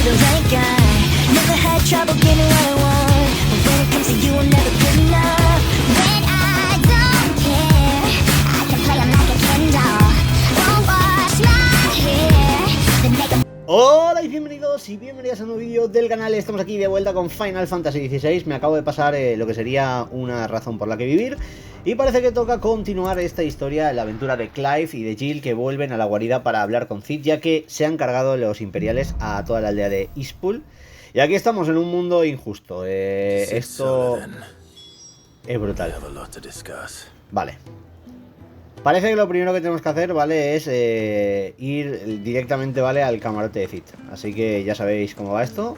feels like I never had trouble getting what I want, but when it comes to you, I'm never good enough. When I don't care, I can play 'em like a Ken doll. Won't wash my hair, then make 'em. Hola y bienvenidos y bienvenidas a un nuevo vídeo del canal. Estamos aquí de vuelta con Final Fantasy XVI. Me acabo de pasar lo que sería una razón por la que vivir, y parece que toca continuar esta historia, la aventura de Clive y de Jill, que vuelven a la guarida para hablar con Cid, ya que se han cargado los imperiales a toda la aldea de Eastpool. Y aquí estamos en un mundo injusto. Esto es brutal. Vale. Parece que lo primero que tenemos que hacer, ¿vale? Es ir directamente, ¿vale? Al camarote de Cid. Así que ya sabéis cómo va esto.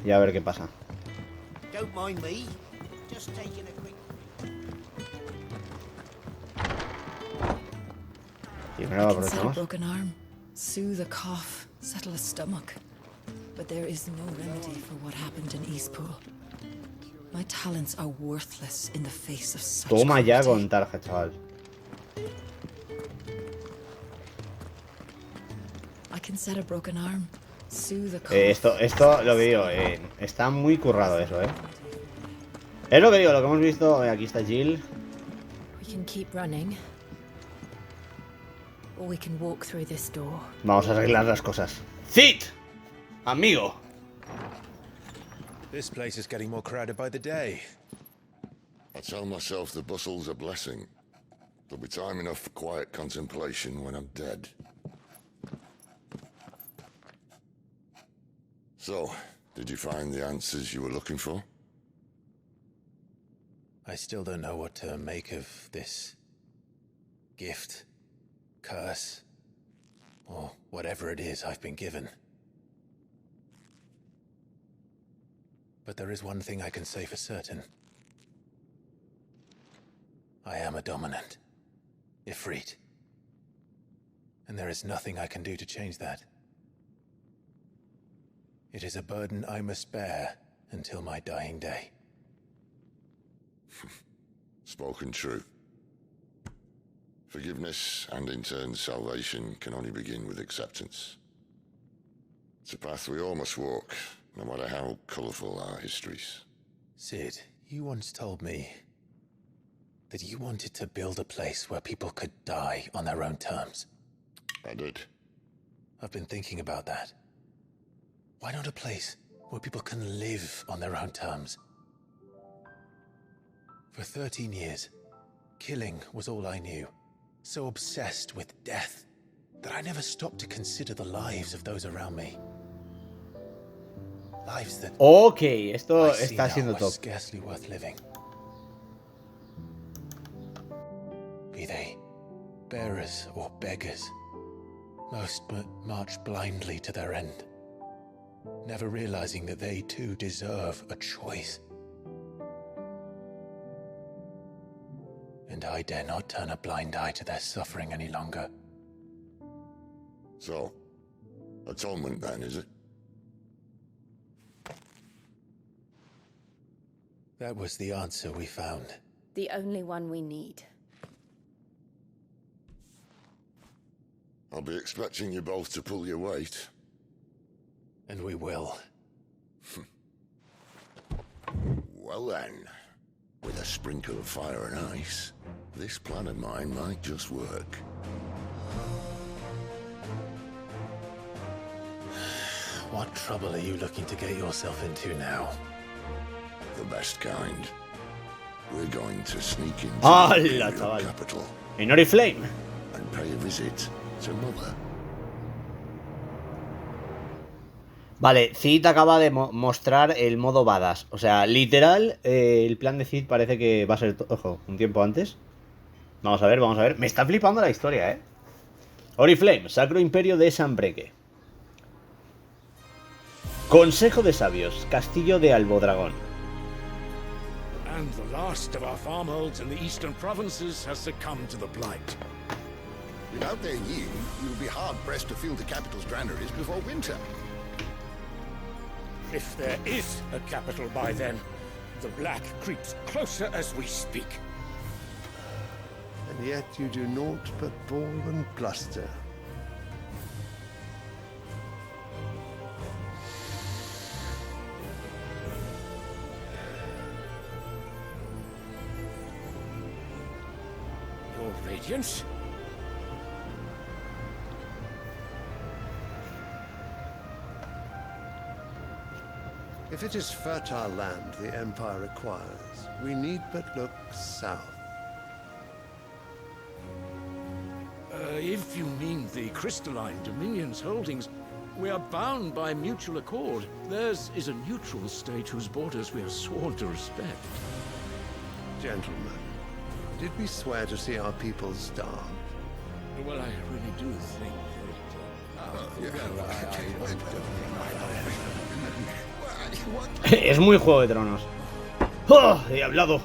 Y a ver qué pasa. Primero aprovechamos. Soothe a cough, settle a stomach. But there is no remedy for what happened in Eastpool. My talents are worthless in the face of such Toma ya cruelty. con tarja, chaval. I can set a broken arm, soothe a cough. Esto lo que digo, está muy currado eso, Es lo que digo, lo que hemos visto. Aquí está Jill. We can keep running, or we can walk through this door. Vamos a arreglar las cosas. ¡Cid! Amigo. This place is getting more crowded by the day. I tell myself the bustle's a blessing. There'll be time enough for quiet contemplation when I'm dead. So, did you find the answers you were looking for? I still don't know what to make of this gift, curse, or whatever it is I've been given. But there is one thing I can say for certain. I am a dominant, Ifrit. And there is nothing I can do to change that. It is a burden I must bear until my dying day. Spoken true. Forgiveness and in turn salvation can only begin with acceptance. It's a path we all must walk, no matter how colourful our histories. Sid, you once told me that you wanted to build a place where people could die on their own terms. I did. I've been thinking about that. Why not a place where people can live on their own terms? For 13 years, killing was all I knew. So obsessed with death that I never stopped to consider the lives of those around me. Lives that Ok, esto I see está now siendo are top. scarcely worth living. Be they bearers or beggars, most march blindly to their end, never realizing that they too deserve a choice. And I dare not turn a blind eye to their suffering any longer. So, atonement then, is it? That was the answer we found. The only one we need. I'll be expecting you both to pull your weight. And we will. Well then, with a sprinkle of fire and ice, this plan of mine might just work. What trouble are you looking to get yourself into now? The best kind. We're going to sneak into ¡Hala, the Imperial chaval! capital En Oriflame. and pay a visit to Mother. Vale, Cid acaba de mostrar el modo badass. O sea, literal, el plan de Cid parece que va a ser, ojo, un tiempo antes. Vamos a ver, vamos a ver. Me está flipando la historia, Oriflame, Sacro Imperio de Sanbreque. Consejo de Sabios, Castillo de Albodragón. And the last of our farmholds in the eastern provinces has succumbed to the blight. Without their yield, you'll be hard-pressed to fill the capital's granaries before winter. If there is a capital by then, the black creeps closer as we speak. And yet you do naught but bawl and bluster. Radiance? If it is fertile land the Empire requires, we need but look south. If you mean the crystalline Dominion's holdings, we are bound by mutual accord. Theirs is a neutral state whose borders we are sworn to respect. Gentlemen, did we swear to see our people starve? Well, I really do think Es muy Juego de Tronos. ¡Oh! He hablado.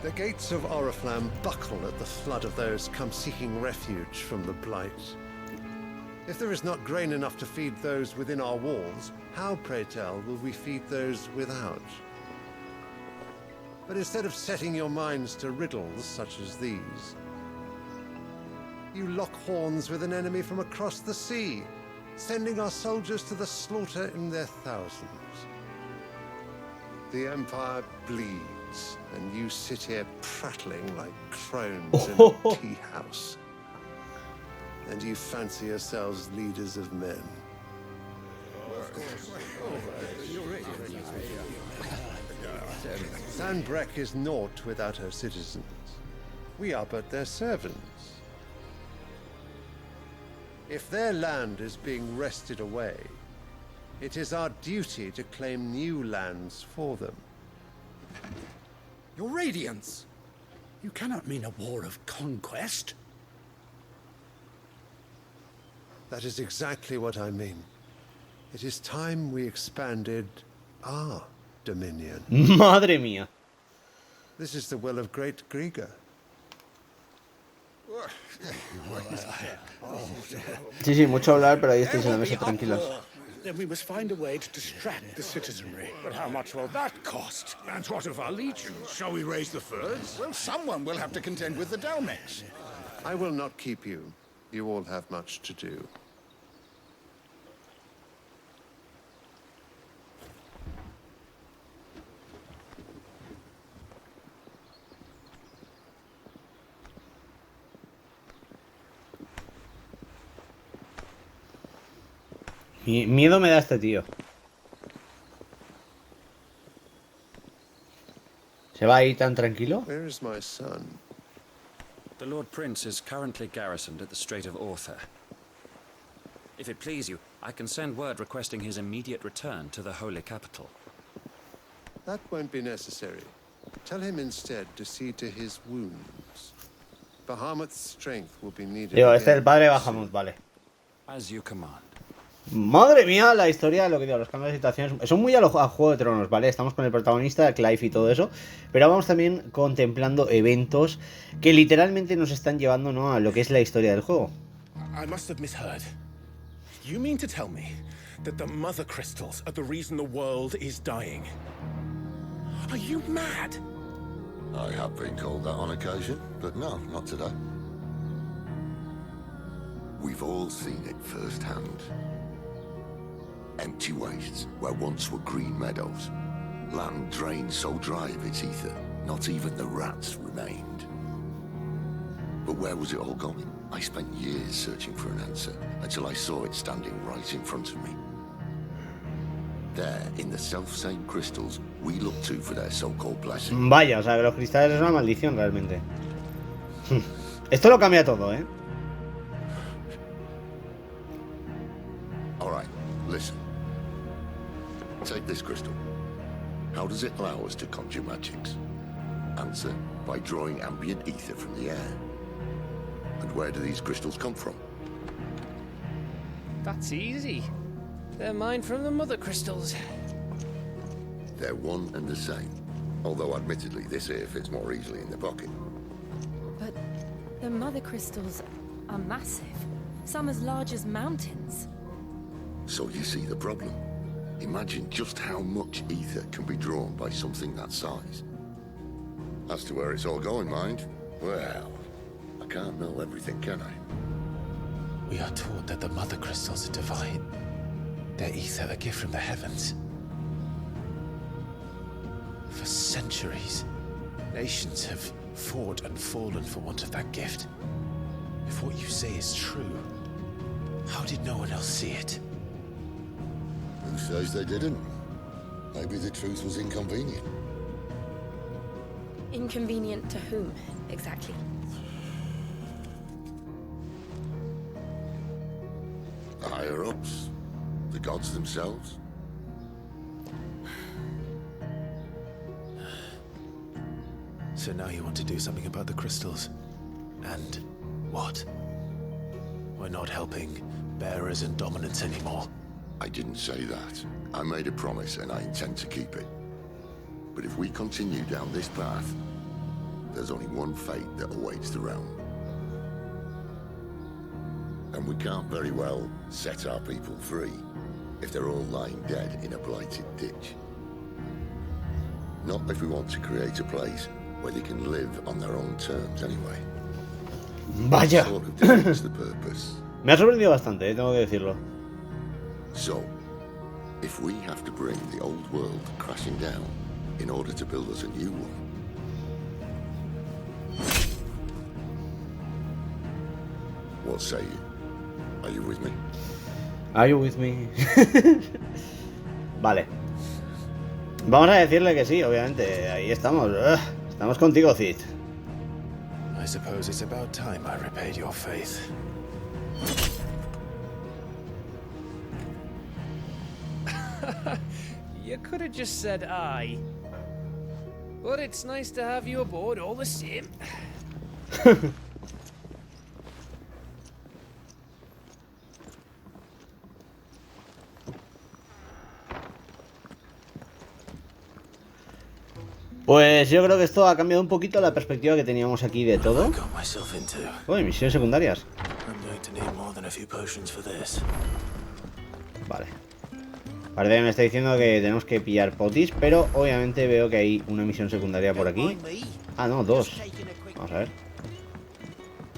The gates of Oriflamme buckle at the flood of those come seeking refuge from the Blight. If there is not grain enough to feed those within our walls, how, pray tell, will we feed those without? But instead of setting your minds to riddles such as these, you lock horns with an enemy from across the sea, sending our soldiers to the slaughter in their thousands. The Empire bleeds, and you sit here prattling like crones in a tea house. And you fancy yourselves leaders of men. Sandbreck is naught without her citizens. We are but their servants. If their land is being wrested away, it is our duty to claim new lands for them. Your Radiance! You cannot mean a war of conquest. That is exactly what I mean. It is time we expanded our dominion. Madre mía. This is the will of great Griga. Sí, mucho hablar, pero ahí estáis en la mesa tranquilos. Then we must find a way to distract the citizenry. But how much will that cost? And what of our legions? Shall we raise the furs? Well, someone will have to contend with the Dalmex. I will not keep you. You all have much to do. Miedo me da este tío. ¿Se va ahí tan tranquilo? Where is my son? The Lord Prince is currently garrisoned at the Strait of Author. If it please you, I can send word requesting his immediate return to the Holy Capital. That won't be necessary. Tell him instead to see to his wounds. Bahamut's strength will be needed. Digo, este es el padre de Bahamut, vale. As you command. Madre mía, la historia, lo que digo, los cambios de situaciones son muy a Juego de Tronos, ¿vale? Estamos con el protagonista, Clive y todo eso, pero vamos también contemplando eventos que literalmente nos están llevando, ¿no?, a lo que es la historia del juego. I must have misheard. You mean to tell me that the mother crystals are the reason the world is dying? Are you mad? I have been called that on occasion, but no, not today. We've all seen it firsthand. Empty wastes where once were green meadows. Land drained so dry of its ether, not even the rats remained. But where was it all going? I spent years searching for an answer, until I saw it standing right in front of me. There, in the self-same crystals we look to for their so-called blessing. Vaya, o sea, que los cristales es una maldición realmente. Esto lo cambia todo, ¿eh? Alright, listen. Take this crystal. How does it allow us to conjure magics? Answer, by drawing ambient ether from the air. And where do these crystals come from? That's easy. They're mined from the mother crystals. They're one and the same. Although admittedly this here fits more easily in the pocket. But the mother crystals are massive. Some as large as mountains. So you see the problem. Imagine just how much ether can be drawn by something that size. As to where it's all going, mind, well, I can't know everything, can I? We are taught that the mother crystals are divine. Their ether a gift from the heavens. For centuries, nations have fought and fallen for want of that gift. If what you say is true, how did no one else see it? Who says they didn't? Maybe the truth was inconvenient. Inconvenient to whom, exactly? The higher-ups? The gods themselves? So now you want to do something about the crystals? And what? We're not helping bearers and dominants anymore. I didn't say that. I made a promise and I intend to keep it. But if we continue down this path, there's only one fate that awaits the realm. And we can't very well set our people free if they're all lying dead in a blighted ditch. Not if we want to create a place where they can live on their own terms anyway. Vaya. Sort of defeats the purpose. Me ha sorprendido bastante, tengo que decirlo. So, if we have to bring the old world crashing down in order to build us a new one, what say you? Are you with me? Are you with me? Vale. Vamos a decirle que sí, obviamente. Ahí estamos. Estamos contigo, Cid. I suppose it's about time I repaid your faith. You could have just said aye. But it's nice to have you aboard all the same. Pues yo creo que esto ha cambiado un poquito la perspectiva que teníamos aquí de todo. Uy, misiones secundarias. Vale. Parece que me está diciendo que tenemos que pillar potis, pero obviamente veo que hay una misión secundaria por aquí. Ah, no, dos. Vamos a ver.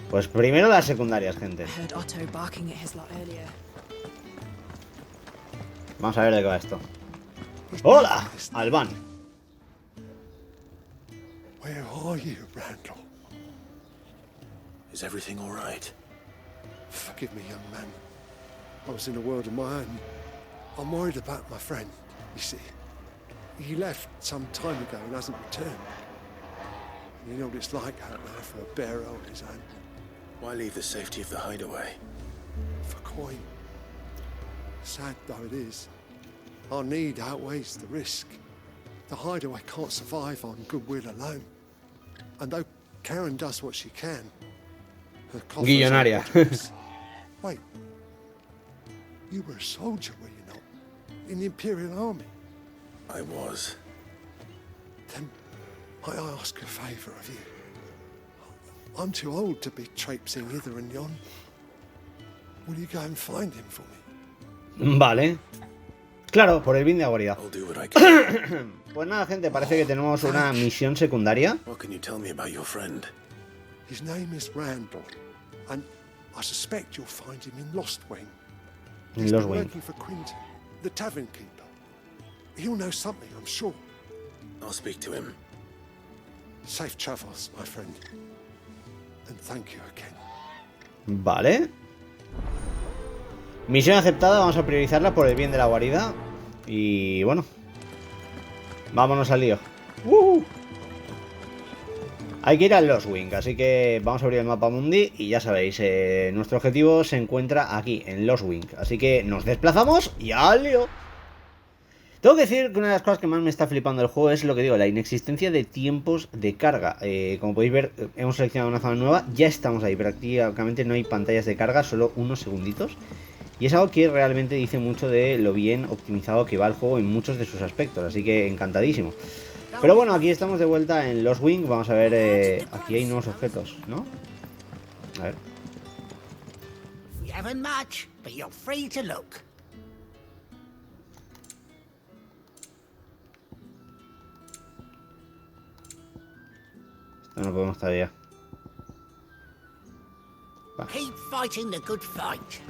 Pues primero las secundarias, gente. Vamos a ver de qué va esto. ¡Hola! Alban. Where are you, Randall? Is everything all right? Forgive me, young man. I was in a world of my own. I'm worried about my friend, you see. He left some time ago and hasn't returned. You know what it's like out there for a bearer on his own. Why leave the safety of the hideaway? For coin. Sad though it is, our need outweighs the risk. The hideaway can't survive on goodwill alone. And though Karen does what she can, her coffers Guillonaria. Wait. You were a soldier, were you not? In the Imperial Army? I was. Then might I ask a favour of you? I'm too old to be traipsing hither and yon. Will you go and find him for me? Vale. Claro, por el bien de la guarida. Pues nada, gente, parece que tenemos una misión secundaria. What can you tell me about your friend? His name is Randall, and I suspect you'll find him in Lost Wing. He's been working for Quinton, the tavern keeper. He'll know something, I'm sure. I'll speak to him. Safe travels, my friend. And thank you again. Vale. Misión aceptada, vamos a priorizarla por el bien de la guarida. Y bueno, vámonos al lío. Hay que ir a Lost Wing, así que vamos a abrir el mapa mundi. Y ya sabéis, nuestro objetivo se encuentra aquí, en Lost Wing. Así que nos desplazamos y al lío. Tengo que decir que una de las cosas que más me está flipando el juego es lo que digo, la inexistencia de tiempos de carga. Como podéis ver, hemos seleccionado una zona nueva, ya estamos ahí. Prácticamente no hay pantallas de carga, solo unos segunditos. Y es algo que realmente dice mucho de lo bien optimizado que va el juego en muchos de sus aspectos, así que encantadísimo. Pero bueno, aquí estamos de vuelta en Lost Wing, vamos a ver, aquí hay nuevos objetos, ¿no? A ver. We haven't much, but you're free to look. Esto no podemos todavía. Keep fighting the good fight.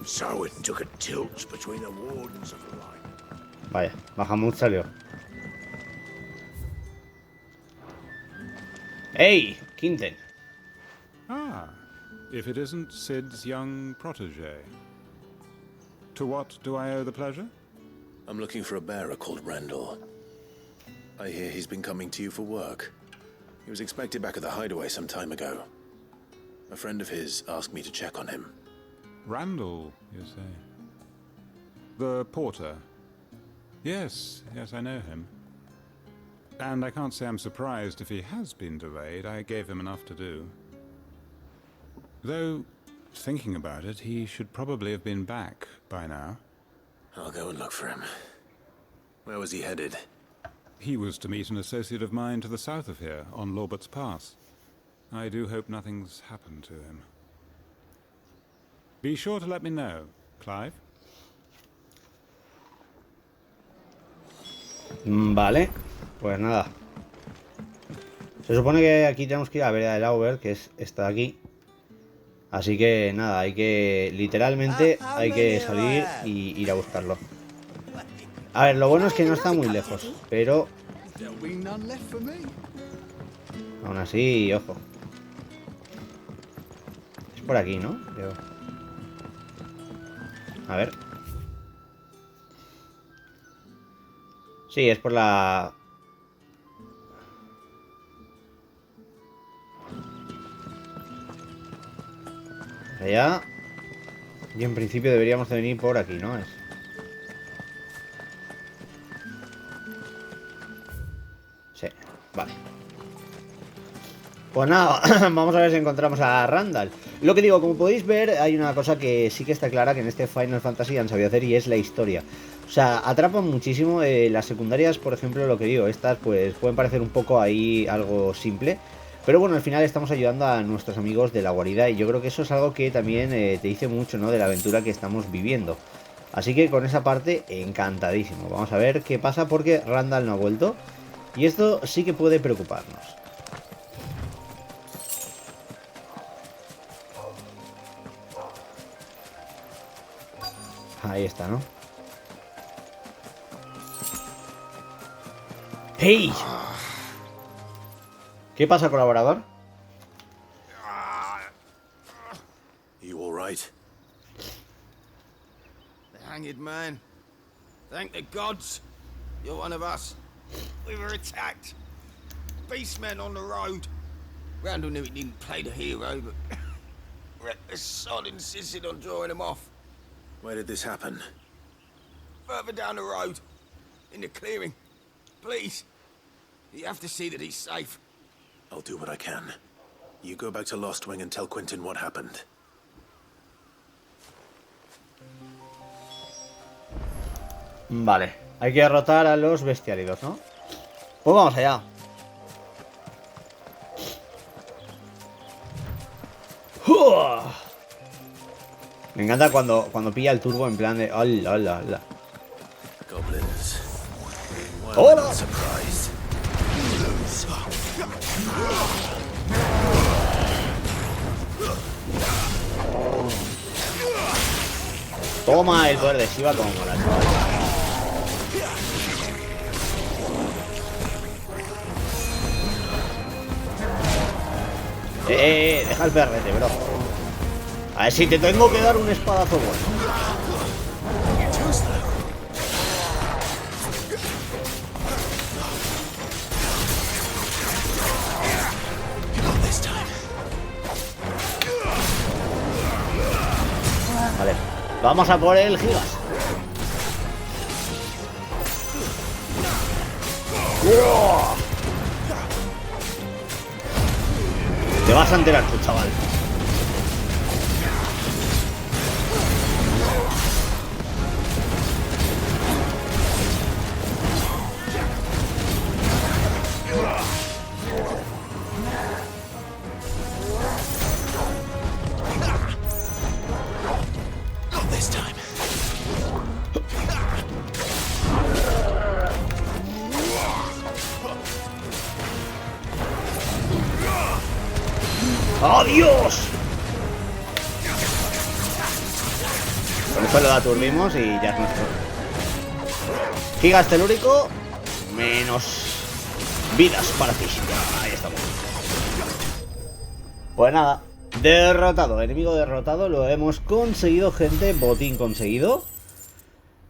So it took a tilt between the wardens of the line. Vaya, bajamos salió. ¡Hey! Quinten. Ah, if it isn't Sid's young protege. To what do I owe the pleasure? I'm looking for a bearer called Randall. I hear he's been coming to you for work. He was expected back at the hideaway some time ago. A friend of his asked me to check on him. Randall, you say? The porter? Yes, I know him. And I can't say I'm surprised if he has been delayed. I gave him enough to do. Though, thinking about it, he should probably have been back by now. I'll go and look for him. Where was he headed? He was to meet an associate of mine to the south of here, on Lorbert's Pass. I do hope nothing's happened to him. Be sure to let me know, Clive. Vale, pues nada. Se supone que aquí tenemos que ir a ver a Lauber, que es esta de aquí. Así que nada, hay que, literalmente, hay que salir y ir a buscarlo. A ver, lo bueno es que no está muy lejos, pero aún así, ojo. Es por aquí, ¿no? A ver. Sí, es por la... allá. Y en principio deberíamos de venir por aquí, ¿no? Sí, vale. Pues nada, vamos a ver si encontramos a Randall. Lo que digo, como podéis ver, hay una cosa que sí que está clara que en este Final Fantasy han sabido hacer, y es la historia. O sea, atrapan muchísimo. Las secundarias, por ejemplo, lo que digo, estas pues pueden parecer un poco ahí algo simple, pero bueno, al final estamos ayudando a nuestros amigos de la guarida, y yo creo que eso es algo que también te dice mucho, ¿no?, de la aventura que estamos viviendo. Así que con esa parte, encantadísimo. Vamos a ver qué pasa, porque Randall no ha vuelto, y esto sí que puede preocuparnos. Ahí está, ¿no? ¡Hey! ¿Qué pasa, colaborador? You all right? The hanged man. Thank the gods. You're one of us. We were attacked. Beastmen on the road. Randall knew he didn't play the hero, but reckless sod insisted on drawing him off. Where did this happen? Further down the road. In the clearing. Please. You have to see that he's safe. I'll do what I can. You go back to Lost Wing and tell Quentin what happened. Vale, hay que derrotar a los bestiálidos, ¿no? Pues vamos allá. Me encanta cuando pilla el turbo en plan de... ¡Hola, hola, hola! Goblins. ¡Hola! Toma el poder de Shiva como mola, chaval. Deja el perrete, bro. A ver si te tengo que dar un espadazo bueno. Vale, vamos a por el Gigas. Te vas a enterar tú, chaval. ¡Adiós! Con esto lo aturdimos y ya es nuestro. Gigas telúrico menos vidas para ti. Ahí estamos. Pues nada, derrotado, enemigo derrotado, lo hemos conseguido, gente, botín conseguido.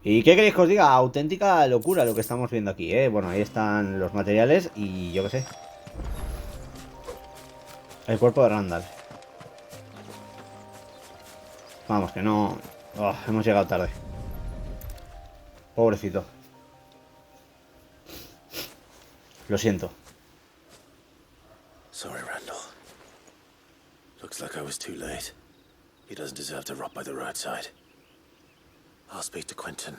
¿Y qué queréis que os diga? Auténtica locura lo que estamos viendo aquí, ¿eh? Bueno, ahí están los materiales y yo qué sé. El cuerpo de Randall. Vamos, que no... Oh, hemos llegado tarde. Pobrecito. Lo siento. Sorry, Randall. Looks like I was too late. He doesn't deserve to rot by the roadside. I'll speak to Quentin.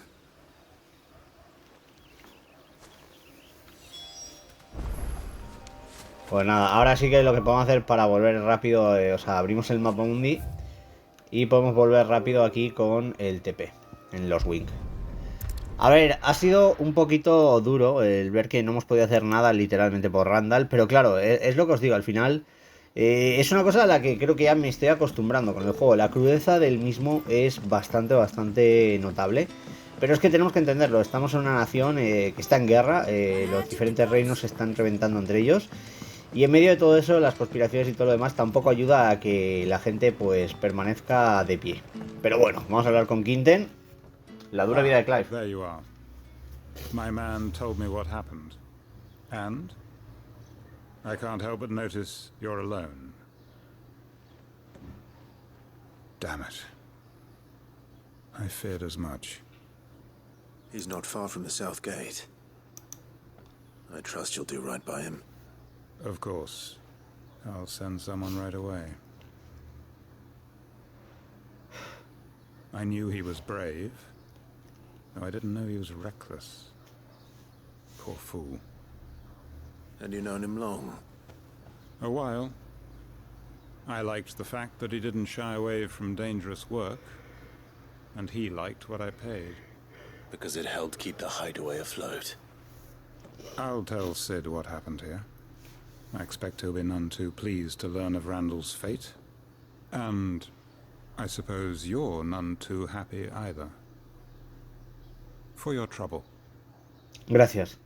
Pues nada, ahora sí que lo que podemos hacer para volver rápido, o sea, abrimos el mapa mundi y podemos volver rápido aquí con el TP en los Wing. A ver, ha sido un poquito duro el ver que no hemos podido hacer nada literalmente por Randall, pero claro, es lo que os digo, al final es una cosa a la que creo que ya me estoy acostumbrando con el juego. La crudeza del mismo es bastante notable. Pero es que tenemos que entenderlo, estamos en una nación que está en guerra, los diferentes reinos se están reventando entre ellos. Y en medio de todo eso, las conspiraciones y todo lo demás tampoco ayuda a que la gente pues permanezca de pie. Pero bueno, vamos a hablar con Quinten. La dura vida de Clive. There you are. My man told me what happened. And I can't help but notice you're alone. Damn it. I feared as much. He's not far from the South Gate. I trust you'll do right by him. Of course. I'll send someone right away. I knew he was brave, though I didn't know he was reckless. Poor fool. And you known him long? A while. I liked the fact that he didn't shy away from dangerous work, and he liked what I paid. Because it helped keep the hideaway afloat. I'll tell Sid what happened here. I expect he'll be none too pleased to learn of Randall's fate. And I suppose you're none too happy either. For your trouble. Gracias.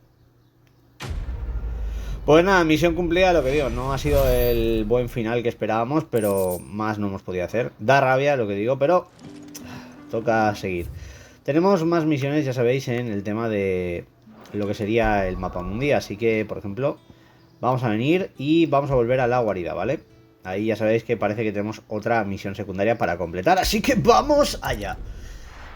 Pues nada, misión cumplida, lo que digo, no ha sido el buen final que esperábamos, pero más no hemos podido hacer. Da rabia lo que digo, pero toca seguir. Tenemos más misiones, ya sabéis, en el tema de lo que sería el mapa mundial, así que, por ejemplo, vamos a venir y vamos a volver a la guarida, ¿vale? Ahí ya sabéis que parece que tenemos otra misión secundaria para completar, así que ¡vamos allá!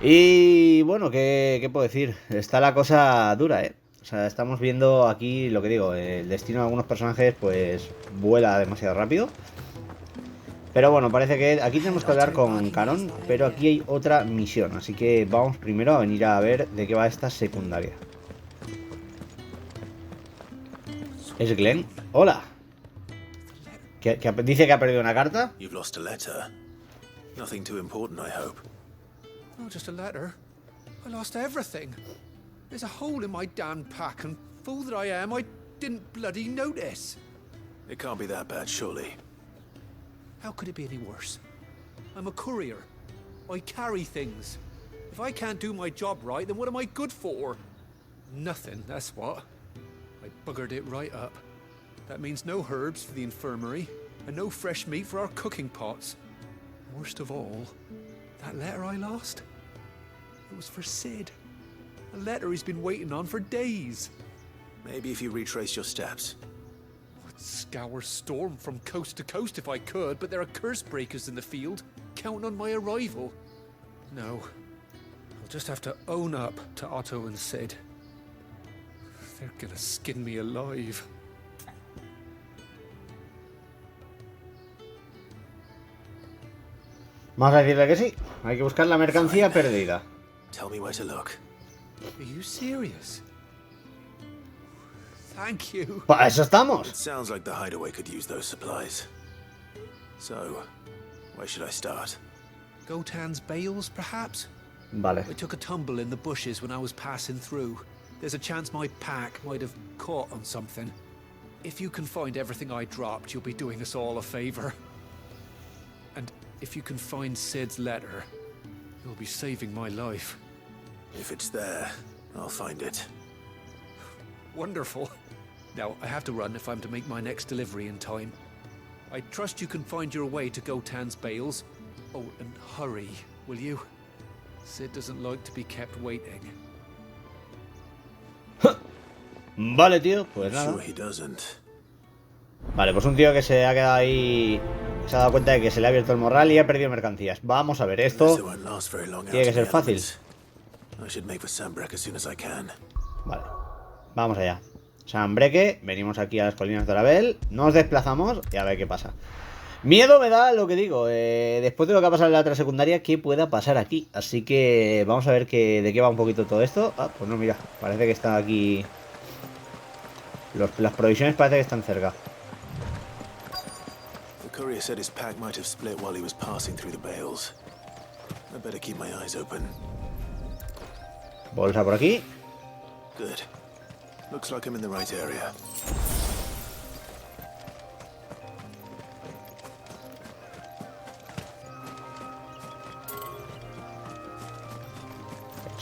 Y bueno, ¿qué puedo decir? Está la cosa dura, ¿eh? O sea, estamos viendo aquí lo que digo, el destino de algunos personajes pues vuela demasiado rápido. Pero bueno, parece que aquí tenemos que hablar con Caron, pero aquí hay otra misión, así que vamos primero a venir a ver de qué va esta secundaria. ¿Es Glenn? ¡Hola! ¿Dice que ha perdido una carta? You've lost a letter. Nothing too important, I hope. Not just a letter. I lost everything. There's a hole in my damn pack, and fool that I am, I didn't bloody notice. It can't be that bad, surely. How could it be any worse? I'm a courier. I carry things. If I can't do my job right, then what am I good for? Nothing, that's what. I buggered it right up. That means no herbs for the infirmary, and no fresh meat for our cooking pots. Worst of all, that letter I lost, it was for Sid. A letter he's been waiting on for days. Maybe if you retrace your steps. I'd scour Storm from coast to coast if I could, but there are curse breakers in the field, counting on my arrival. No, I'll just have to own up to Otto and Sid. They're gonna skin me alive. Vamos a decirle que sí. Hay que buscar la mercancía perdida. Tell me where to look. Are you serious? Thank you. Para eso estamos. It sounds like the hideaway could use those supplies. So, where should I start? Gotan's bales, perhaps? Vale. I took a tumble in the bushes when I was passing through. There's a chance my pack might have caught on something. If you can find everything I dropped, you'll be doing us all a favor. And if you can find Sid's letter, you'll be saving my life. If it's there, I'll find it. Wonderful. Now, I have to run if I'm to make my next delivery in time. I trust you can find your way to Gotan's bales. Oh, and hurry, will you? Sid doesn't like to be kept waiting. Vale, tío, pues nada. Vale, pues un tío que se ha quedado ahí, se ha dado cuenta de que se le ha abierto el morral y ha perdido mercancías. Vamos a ver, esto tiene que ser fácil. Vale, vamos allá. Sambreque, venimos aquí a las colinas de Orabel, nos desplazamos y a ver qué pasa. Miedo me da lo que digo, después de lo que ha pasado en la otra secundaria, ¿qué pueda pasar aquí? Así que vamos a ver de qué va un poquito todo esto. Ah, pues no, mira, parece que está aquí. Las provisiones parece que están cerca. The courier said his pack might have split while he was passing through the bales. I better keep my eyes open. Bolsa por aquí. Good. Looks like I'm in the right area.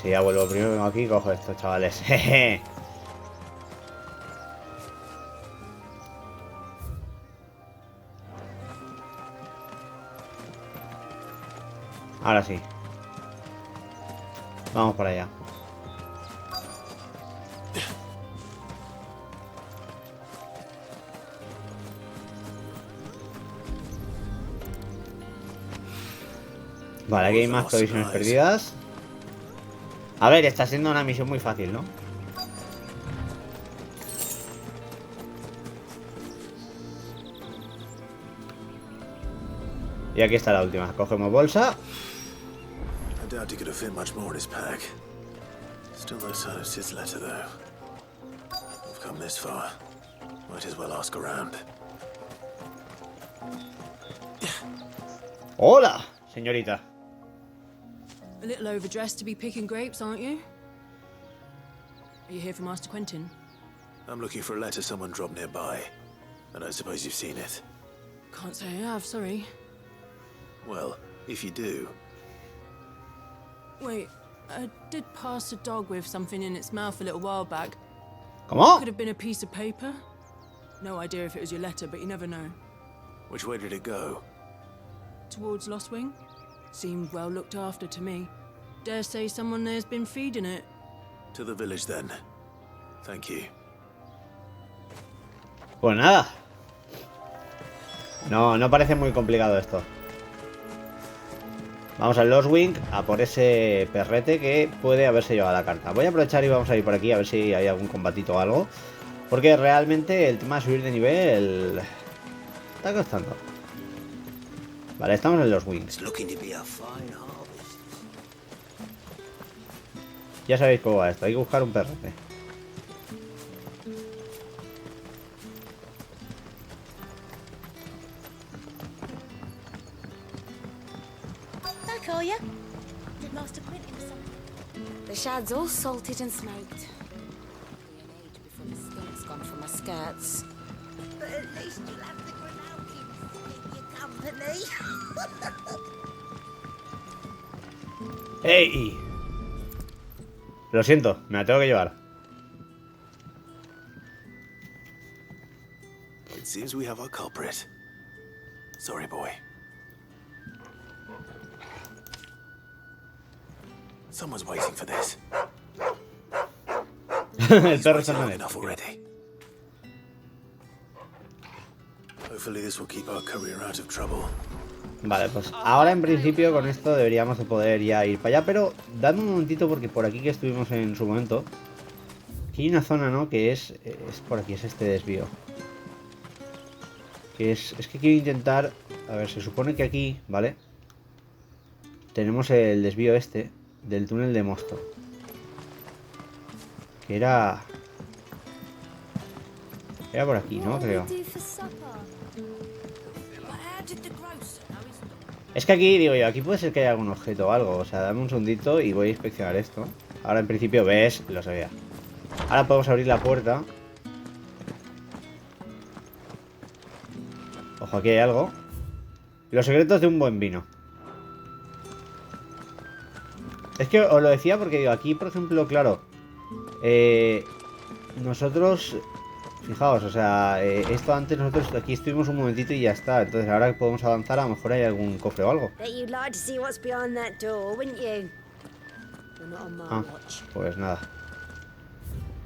Si ya vuelvo primero, vengo aquí y cojo esto, chavales. Jeje. Ahora sí. Vamos para allá. Vale, aquí hay más provisiones perdidas. A ver, está siendo una misión muy fácil, ¿no? Y aquí está la última. Cogemos bolsa. I doubt he could have fit much more in his pack. Still no sign of Sid's letter, though. We've come this far. Might as well ask around. Hola, señorita. A little overdressed to be picking grapes, aren't you? Are you here for Master Quentin? I'm looking for a letter someone dropped nearby. I don't suppose you've seen it. Can't say I have, sorry. Well, if you do... Wait, I did pass a dog with something in its mouth a little while back. ¿Cómo? Could have been a piece of paper. No idea if it was your letter, but you never know. Which way did it go? Towards Lost Wing? Seemed well looked after to me. Dare say someone there's been feeding it. To the village, then. Thank you. Pues nada. No parece muy complicado esto. Vamos al Lost Wing a por ese perrete que puede haberse llevado la carta. Voy a aprovechar y vamos a ir por aquí a ver si hay algún combatito o algo. Porque realmente el tema de subir de nivel está costando. Vale, estamos en los Wings. Ya sabéis cómo va esto, hay que buscar un perrete. Back, are ya? Did Master Quentin something? The shad's all salted and smoked. Be an age before the stink's gone from my skirts. But at least you'll have the Grimalkins to keep you company. ¡Ey! Lo siento, me la tengo que llevar. It seems we have our culprit. Sorry, boy. Someone's waiting for this. El perro está en enough already. Hopefully this will keep our career out of trouble. Vale, pues ahora en principio con esto deberíamos de poder ya ir para allá. Pero dame un momentito porque por aquí que estuvimos en su momento, aquí hay una zona, ¿no? Que es por aquí, es este desvío. Que es que quiero intentar... A ver, se supone que aquí, ¿vale? Tenemos el desvío este del túnel de Mosto. Que era... Era por aquí, ¿no? Creo. Es que aquí, digo yo, aquí puede ser que haya algún objeto o algo. O sea, dame un segundito y voy a inspeccionar esto. Ahora en principio ves, lo sabía. Ahora podemos abrir la puerta. Ojo, aquí hay algo. Los secretos de un buen vino. Es que os lo decía porque digo, aquí por ejemplo, claro, nosotros, Fijaos, o sea, esto antes nosotros aquí estuvimos un momentito y ya está. Entonces ahora que podemos avanzar, a lo mejor hay algún cofre o algo. Bet you'd like to see what's behind that door, wouldn't you? Well, not on my Ah, watch. pues nada.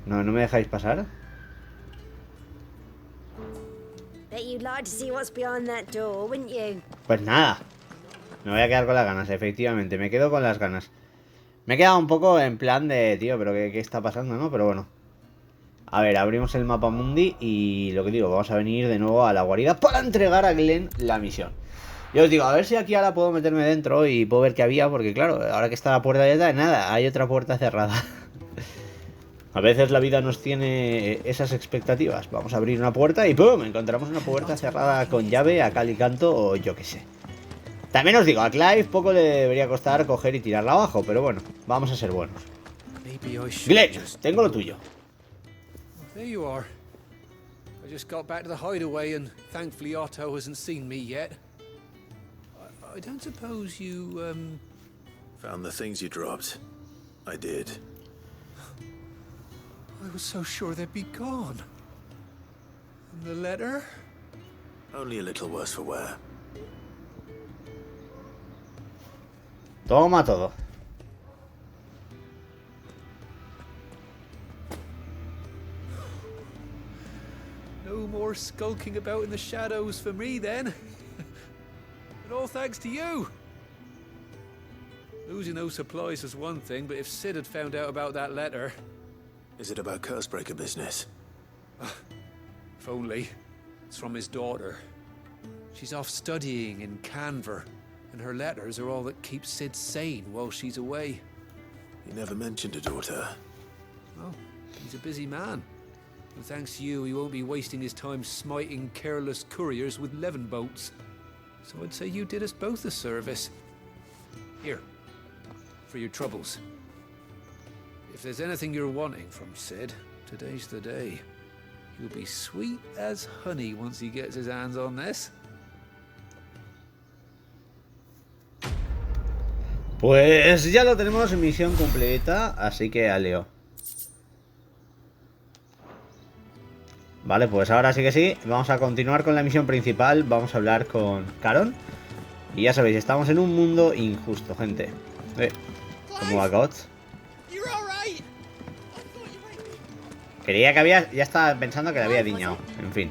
No me dejáis pasar. Bet you'd like to see what's behind that door, wouldn't you? Pues nada. Me voy a quedar con las ganas, efectivamente. Me quedo con las ganas. Me he quedado un poco en plan de, tío, pero ¿qué está pasando, no? Pero bueno. A ver, abrimos el mapa mundi y lo que digo, vamos a venir de nuevo a la guarida para entregar a Glenn la misión. Yo os digo, a ver si aquí ahora puedo meterme dentro y puedo ver qué había, porque claro, ahora que está la puerta abierta, nada, hay otra puerta cerrada. A veces la vida nos tiene esas expectativas. Vamos a abrir una puerta y ¡pum! Encontramos una puerta cerrada con llave a cal y canto o yo qué sé. También os digo, a Clive poco le debería costar coger y tirarla abajo, pero bueno, vamos a ser buenos. Glenn, tengo lo tuyo. There you are. I just got back to the hideaway and thankfully Otto hasn't seen me yet. I don't suppose you, Found the things you dropped. I did. I was so sure they'd be gone. And the letter? Only a little worse for wear. Toma todo. No more skulking about in the shadows for me, then. And all thanks to you. Losing those supplies is one thing, but if Sid had found out about that letter... Is it about Cursebreaker business? If only. It's from his daughter. She's off studying in Canver, and her letters are all that keep Sid sane while she's away. You never mentioned a daughter. Oh, he's a busy man. And thanks to you, he won't be wasting his time smiting careless couriers with levin boats. So I'd say you did us both a service. Here, for your troubles. If there's anything you're wanting from Sid, today's the day. You'll be sweet as honey once he gets his hands on this. Pues ya lo tenemos, misión completa, así que a Leo. Vale, pues ahora sí que sí, vamos a continuar con la misión principal, vamos a hablar con Caron. Y ya sabéis, estamos en un mundo injusto, gente. ¿Cómo va GOT? Creía que había, ya estaba pensando que le había diñado, en fin.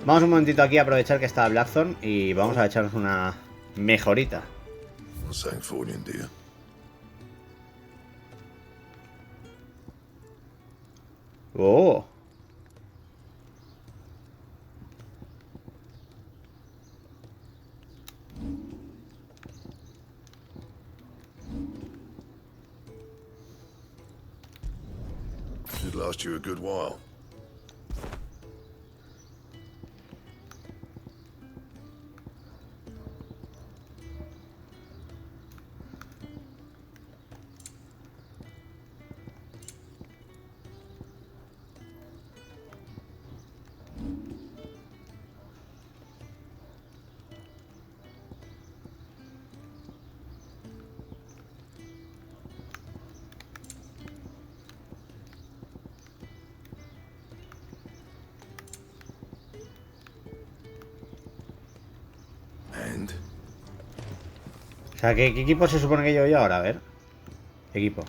Vamos un momentito aquí a aprovechar que está Blackthorn y vamos a echarnos una mejorita. Oh. Should last you a good while. O sea, ¿qué equipo se supone que llevo yo ahora? A ver. Equipo.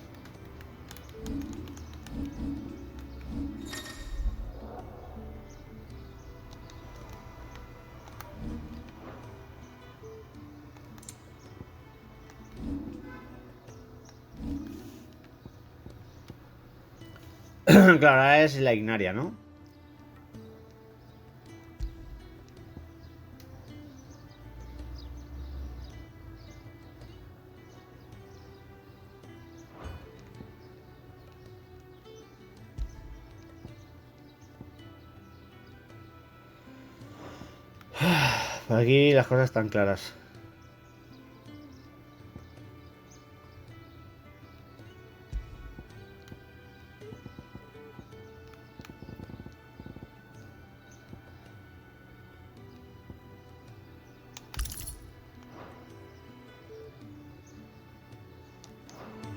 Claro, ahora es la Ignaria, ¿no? Por aquí las cosas están claras.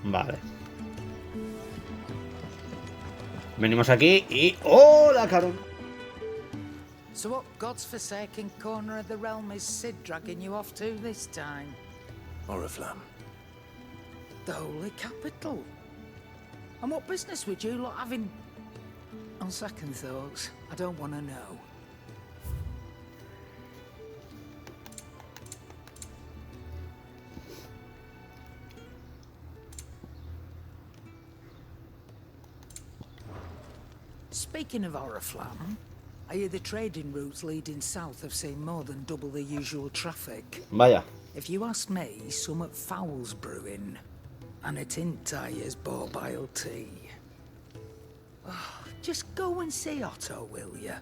Vale. Venimos aquí y... ¡Hola, Caron! So what god's-forsaken corner of the realm is Sid dragging you off to this time? Oriflamme. The holy capital. And what business would you lot have in... On second thoughts, I don't want to know. Speaking of Oriflamme, I hear the trading routes leading south have seen more than double the usual traffic. Vaya. If you ask me, somewhat foul's brewing. And it ain't Tyre's borbile tea. Oh, just go and see Otto, will ya?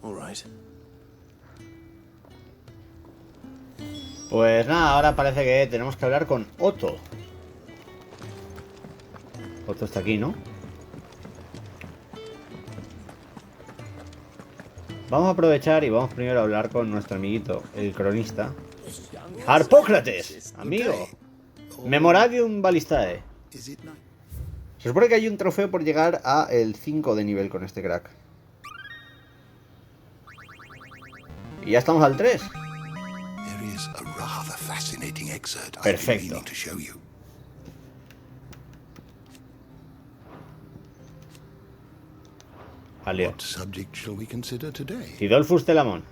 All right. Pues nada, ahora parece que tenemos que hablar con Otto. Otto está aquí, ¿no? Vamos a aprovechar y vamos primero a hablar con nuestro amiguito, el cronista. ¡Harpócrates! Amigo. Memoradium Ballistae. Se supone que hay un trofeo por llegar a el 5 de nivel con este crack. Y ya estamos al 3. Perfecto. Alio. Tidolfus Telamón.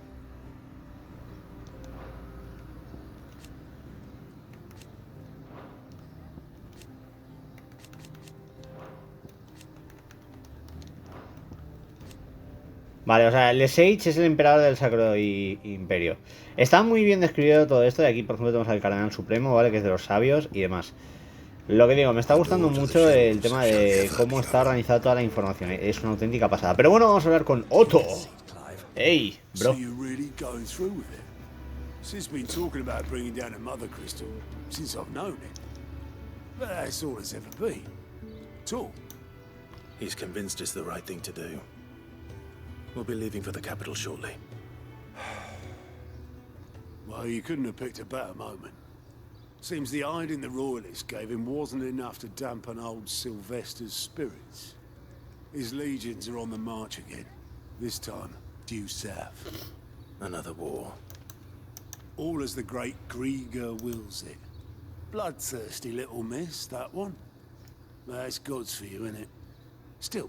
Vale, o sea, el Sage es el emperador del Sacro Imperio. Está muy bien descrito todo esto. De aquí, por ejemplo, tenemos al Cardenal Supremo, ¿vale? Que es de los sabios y demás. Lo que digo, me está gustando mucho el tema de cómo está organizada toda la información. Es una auténtica pasada. Pero bueno, vamos a hablar con Otto. Hey, bro. Sid's been talking about bringing down a mother crystal since I've known it. But that's all it's ever been. Talk. He's convinced it's the right thing to do. We'll be leaving for the capital shortly. Well, you couldn't have picked a better moment. Seems the hiding the royalists gave him wasn't enough to dampen old Sylvester's spirits. His legions are on the march again. This time, due south. Another war. All as the great Grieger wills it. Bloodthirsty little miss, that one. That's God's for you, innit? Still,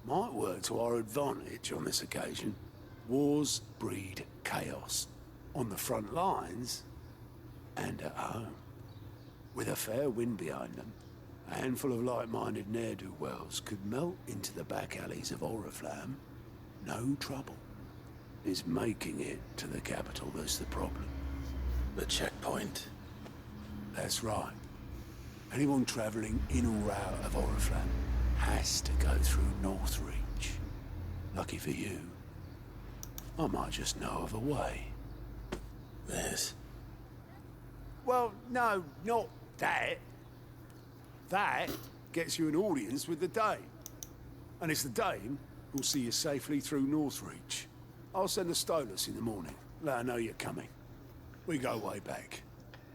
might work to our advantage on this occasion. Wars breed chaos. On the front lines, and at home. With a fair wind behind them, a handful of like-minded ne'er-do-wells could melt into the back alleys of Oriflamme. No trouble. It's making it to the capital that's the problem. The checkpoint. That's right. Anyone travelling in or out of Oriflamme has to go through Northreach. Lucky for you, I might just know of a way. This? Well, no, not that. That gets you an audience with the Dame. And it's the Dame who'll see you safely through Northreach. I'll send the Stolas in the morning. Let her know you're coming. We go way back.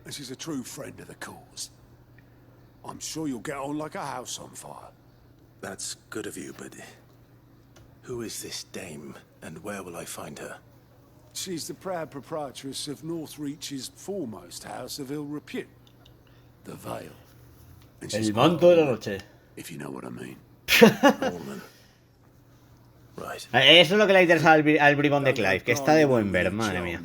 And she's a true friend of the cause. I'm sure you'll get on like a house on fire. That's good of you, but... who is this Dame, and where will I find her? She's the proud proprietress of Northreach's foremost house of ill repute. The Vale. And she's El manto de la noche. If you know what I mean. Right. Eso es lo que le interesa al bribón de Clive, que está de buen ver, madre mía.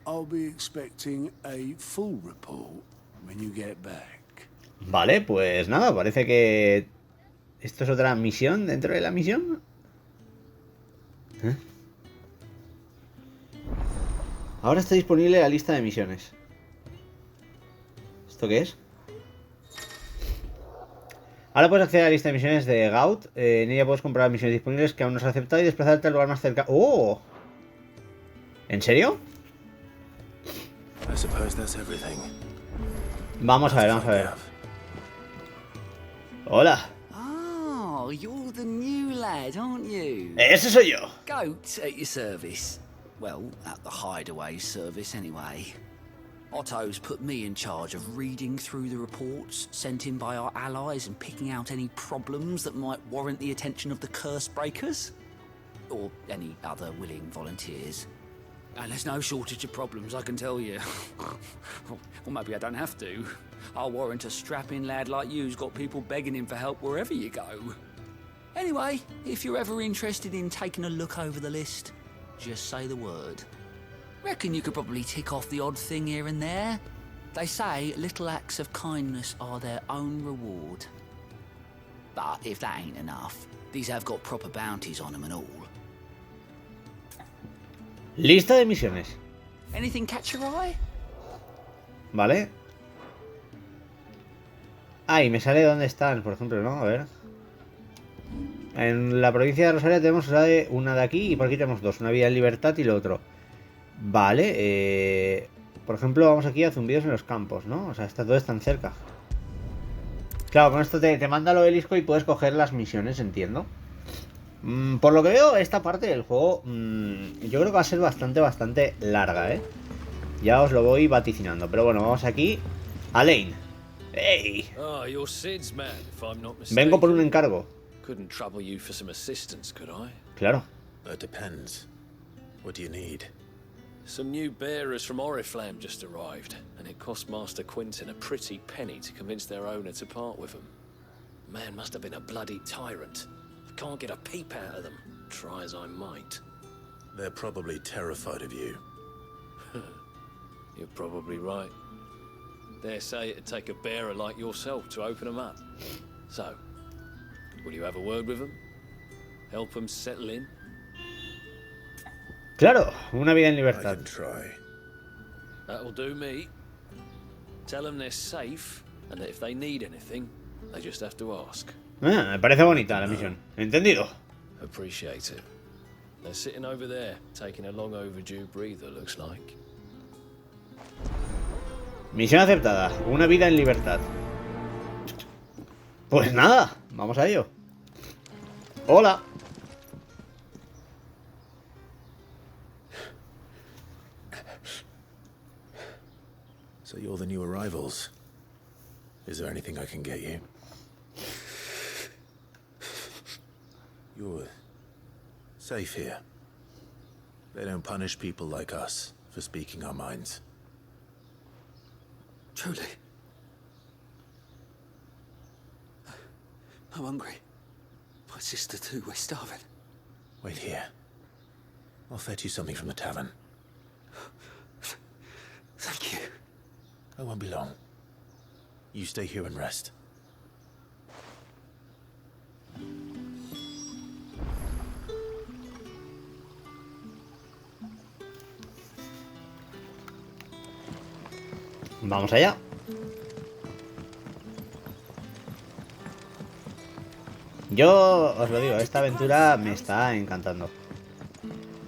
I'll be expecting a full report when you get back. Vale, pues nada, parece que esto es otra misión dentro de la misión. ¿Eh? Ahora está disponible la lista de misiones. ¿Esto qué es? Ahora puedes acceder a la lista de misiones de GATO. En ella puedes comprobar misiones disponibles que aún no se han aceptado y desplazarte al lugar más cerca. ¡Oh! ¿En serio? Vamos a ver, vamos a ver. Hola. Oh, you're the new lad, aren't you? Ese soy yo. Goat at your service. Well, at the hideaway service anyway. Otto's put me in charge of reading through the reports sent in by our allies and picking out any problems that might warrant the attention of the curse breakers. or any other willing volunteers. And there's no shortage of problems, I can tell you. Or maybe I don't have to. I'll warrant a strapping lad like you's got people begging him for help wherever you go. Anyway, if you're ever interested in taking a look over the list, just say the word. Reckon you could probably tick off the odd thing here and there. They say little acts of kindness are their own reward. But if that ain't enough, these have got proper bounties on them and all. Lista de misiones. Anything catch your eye? Vale. Ah, y me sale dónde están, por ejemplo, ¿no? A ver. En la provincia de Rosario tenemos una de aquí y por aquí tenemos dos. Una vida en libertad y lo otro. Vale. Por ejemplo, vamos aquí a Zumbidos en los campos, ¿no? O sea, estas dos están cerca. Claro, con esto te manda el obelisco y puedes coger las misiones, entiendo. Por lo que veo, esta parte del juego yo creo que va a ser bastante larga, ¿eh? Ya os lo voy vaticinando. Pero bueno, vamos aquí a Lane. ¡Hey! Oh, you're Sid's man, if I'm not mistaken. Vengo por un encargo. Couldn't trouble you for some assistance, could I? Claro. It depends. What do you need? Some new bearers from Oriflamme just arrived, and it cost Master Quentin a pretty penny to convince their owner to part with them. Man must have been a bloody tyrant. I can't get a peep out of them, try as I might. They're probably terrified of you. You're probably right. Dare say it'd take a bearer like yourself to open them up. So, will you have a word with them? Help them settle in? Claro, una vida en libertad. That'll do me. Tell them they're safe, and that if they need anything, they just have to ask. Me parece bonita la misión. ¿Entendido? Appreciate it. They're sitting over there, taking a long overdue breather, looks like. Misión aceptada. Una vida en libertad. Pues nada, vamos a ello. Hola. So you're the new arrivals. Is there anything I can get you? You're safe here. They don't punish people like us for speaking our minds. Truly. I'm hungry. My sister too, we're starving. Wait here. I'll fetch you something from the tavern. Thank you. I won't be long. You stay here and rest. Vamos allá. Yo os lo digo, esta aventura me está encantando.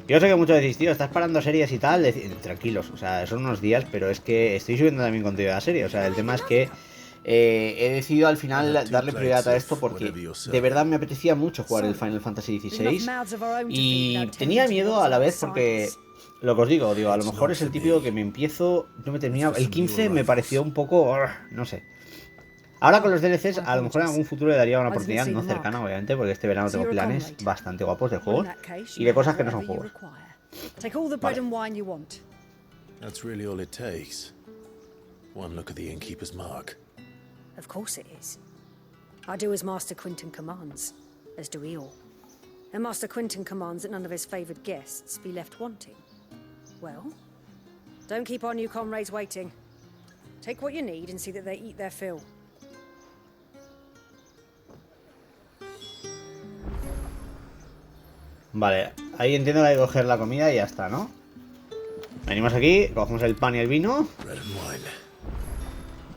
Yo sé que muchos decís, tío, estás parando series y tal. Tranquilos, o sea, son unos días, pero es que estoy subiendo también contenido de la serie. O sea, el tema es que he decidido al final darle prioridad a esto porque de verdad me apetecía mucho jugar el Final Fantasy XVI. Y tenía miedo a la vez porque, lo que os digo, a lo mejor es el típico que me empiezo, no me termina. El 15 me pareció un poco, no sé. Ahora con los DLCs a lo mejor en algún futuro le daría una oportunidad, no cercana obviamente, porque este verano tengo planes bastante guapos de juegos y de cosas que no son juegos. Vale. That's really all it takes. One look at the innkeeper's mark. Of course it is. I do as Master Quentin commands, as do we all. And Master Quentin commands that none of his favoured guests be left wanting. Well, don't keep our new comrades waiting. Take what you need and see that they eat their fill. Vale, ahí entiendo que hay que coger la comida y ya está, ¿no? Venimos aquí, cogemos el pan y el vino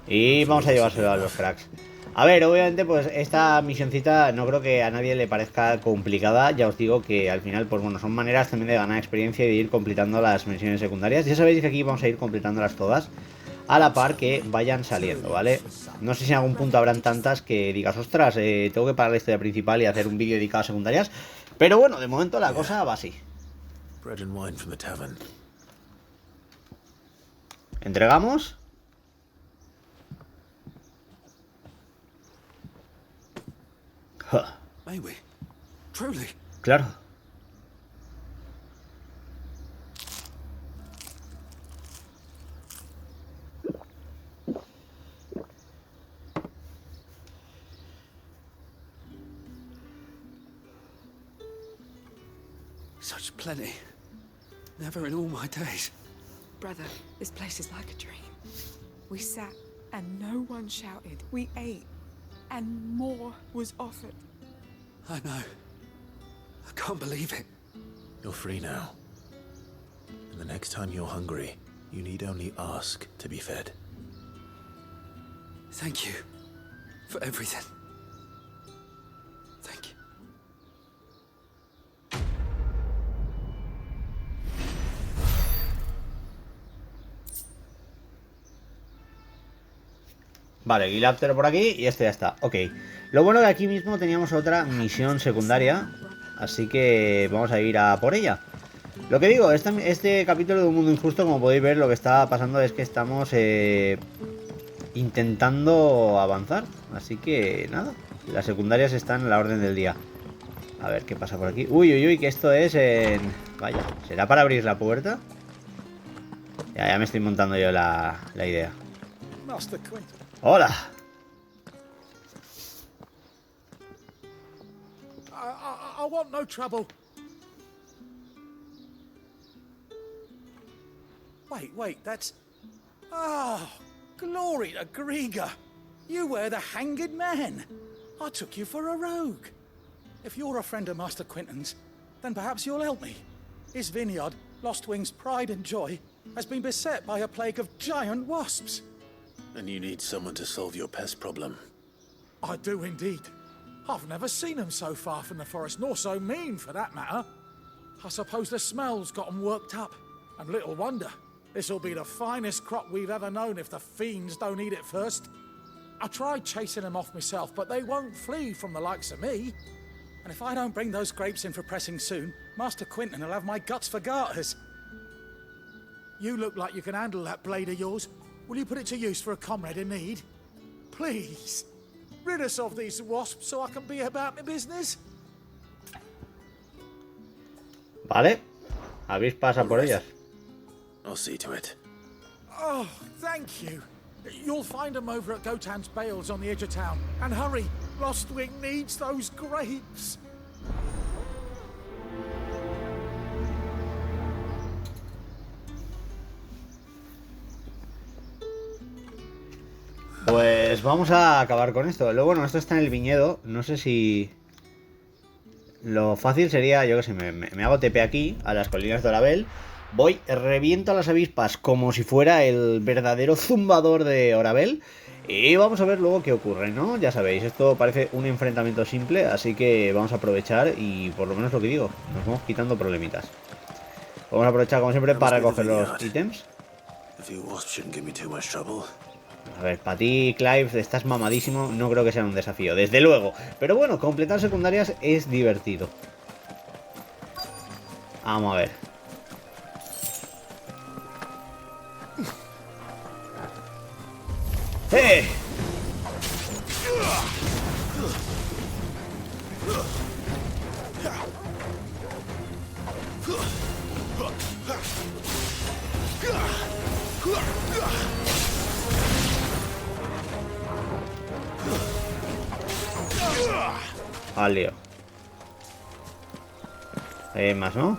y vamos a llevárselo a los cracks. A ver, obviamente pues esta misioncita no creo que a nadie le parezca complicada. Ya os digo que al final pues bueno, son maneras también de ganar experiencia y de ir completando las misiones secundarias. Ya sabéis que aquí vamos a ir completándolas todas a la par que vayan saliendo, ¿vale? No sé si en algún punto habrán tantas que digas, ostras, tengo que parar la historia principal y hacer un vídeo dedicado a secundarias. Pero bueno, de momento la cosa va así. Entregamos. May we? Truly? Claro. Such plenty. Never in all my days. Brother, this place is like a dream. We sat and no one shouted. We ate and more was offered. I know. I can't believe it. You're free now. And the next time you're hungry, you need only ask to be fed. Thank you for everything. Thank you. Vale, Guilapter por aquí y este ya está. Ok. Lo bueno que aquí mismo teníamos otra misión secundaria, así que vamos a ir a por ella. Lo que digo, este capítulo de Un Mundo Injusto, como podéis ver, lo que está pasando es que estamos intentando avanzar. Así que nada, las secundarias están en la orden del día. A ver qué pasa por aquí. Uy, uy, uy, que esto es en... Vaya, ¿será para abrir la puerta? Ya me estoy montando yo la idea. Hola. I want no trouble. Wait, that's... Oh, glory to Griga. You were the hanged man. I took you for a rogue. If you're a friend of Master Quentin's, then perhaps you'll help me. His vineyard, Lostwing's pride and joy, has been beset by a plague of giant wasps. And you need someone to solve your pest problem. I do indeed. I've never seen them so far from the forest, nor so mean, for that matter. I suppose the smell's got them worked up. And little wonder. This'll be the finest crop we've ever known if the fiends don't eat it first. I tried chasing them off myself, but they won't flee from the likes of me. And if I don't bring those grapes in for pressing soon, Master Quentin will have my guts for garters. You look like you can handle that blade of yours. Will you put it to use for a comrade in need? Please. Rid us of these wasps so I can be about my business. Vale. Avispas a por ellas. I'll see to it. Oh, thank you. You'll find them over at Gotan's Bales on the edge of town. And hurry, Lostwing needs those grapes. Pues vamos a acabar con esto. Lo bueno, esto está en el viñedo. No sé si... Lo fácil sería, yo que sé, me hago TP aquí, a las colinas de Orabel. Voy, reviento a las avispas como si fuera el verdadero zumbador de Orabel. Y vamos a ver luego qué ocurre, ¿no? Ya sabéis, esto parece un enfrentamiento simple, así que vamos a aprovechar y por lo menos lo que digo, nos vamos quitando problemitas. Vamos a aprovechar como siempre para recoger los ítems. A ver, para ti, Clive, estás mamadísimo, no creo que sea un desafío, desde luego. Pero bueno, completar secundarias es divertido. Vamos a ver. ¡Eh! Al lío. Hay más, ¿no?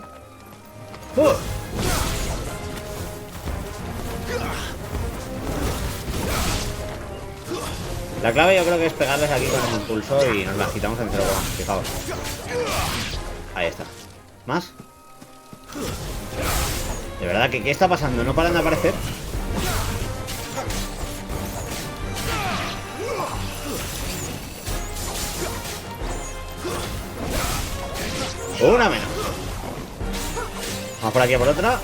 La clave yo creo que es pegarles aquí con el impulso y nos las quitamos en 0, fijaos. Ahí está. ¿Más? De verdad, ¿qué está pasando? ¿No paran de aparecer? Una menos. Vamos por aquí a por otra.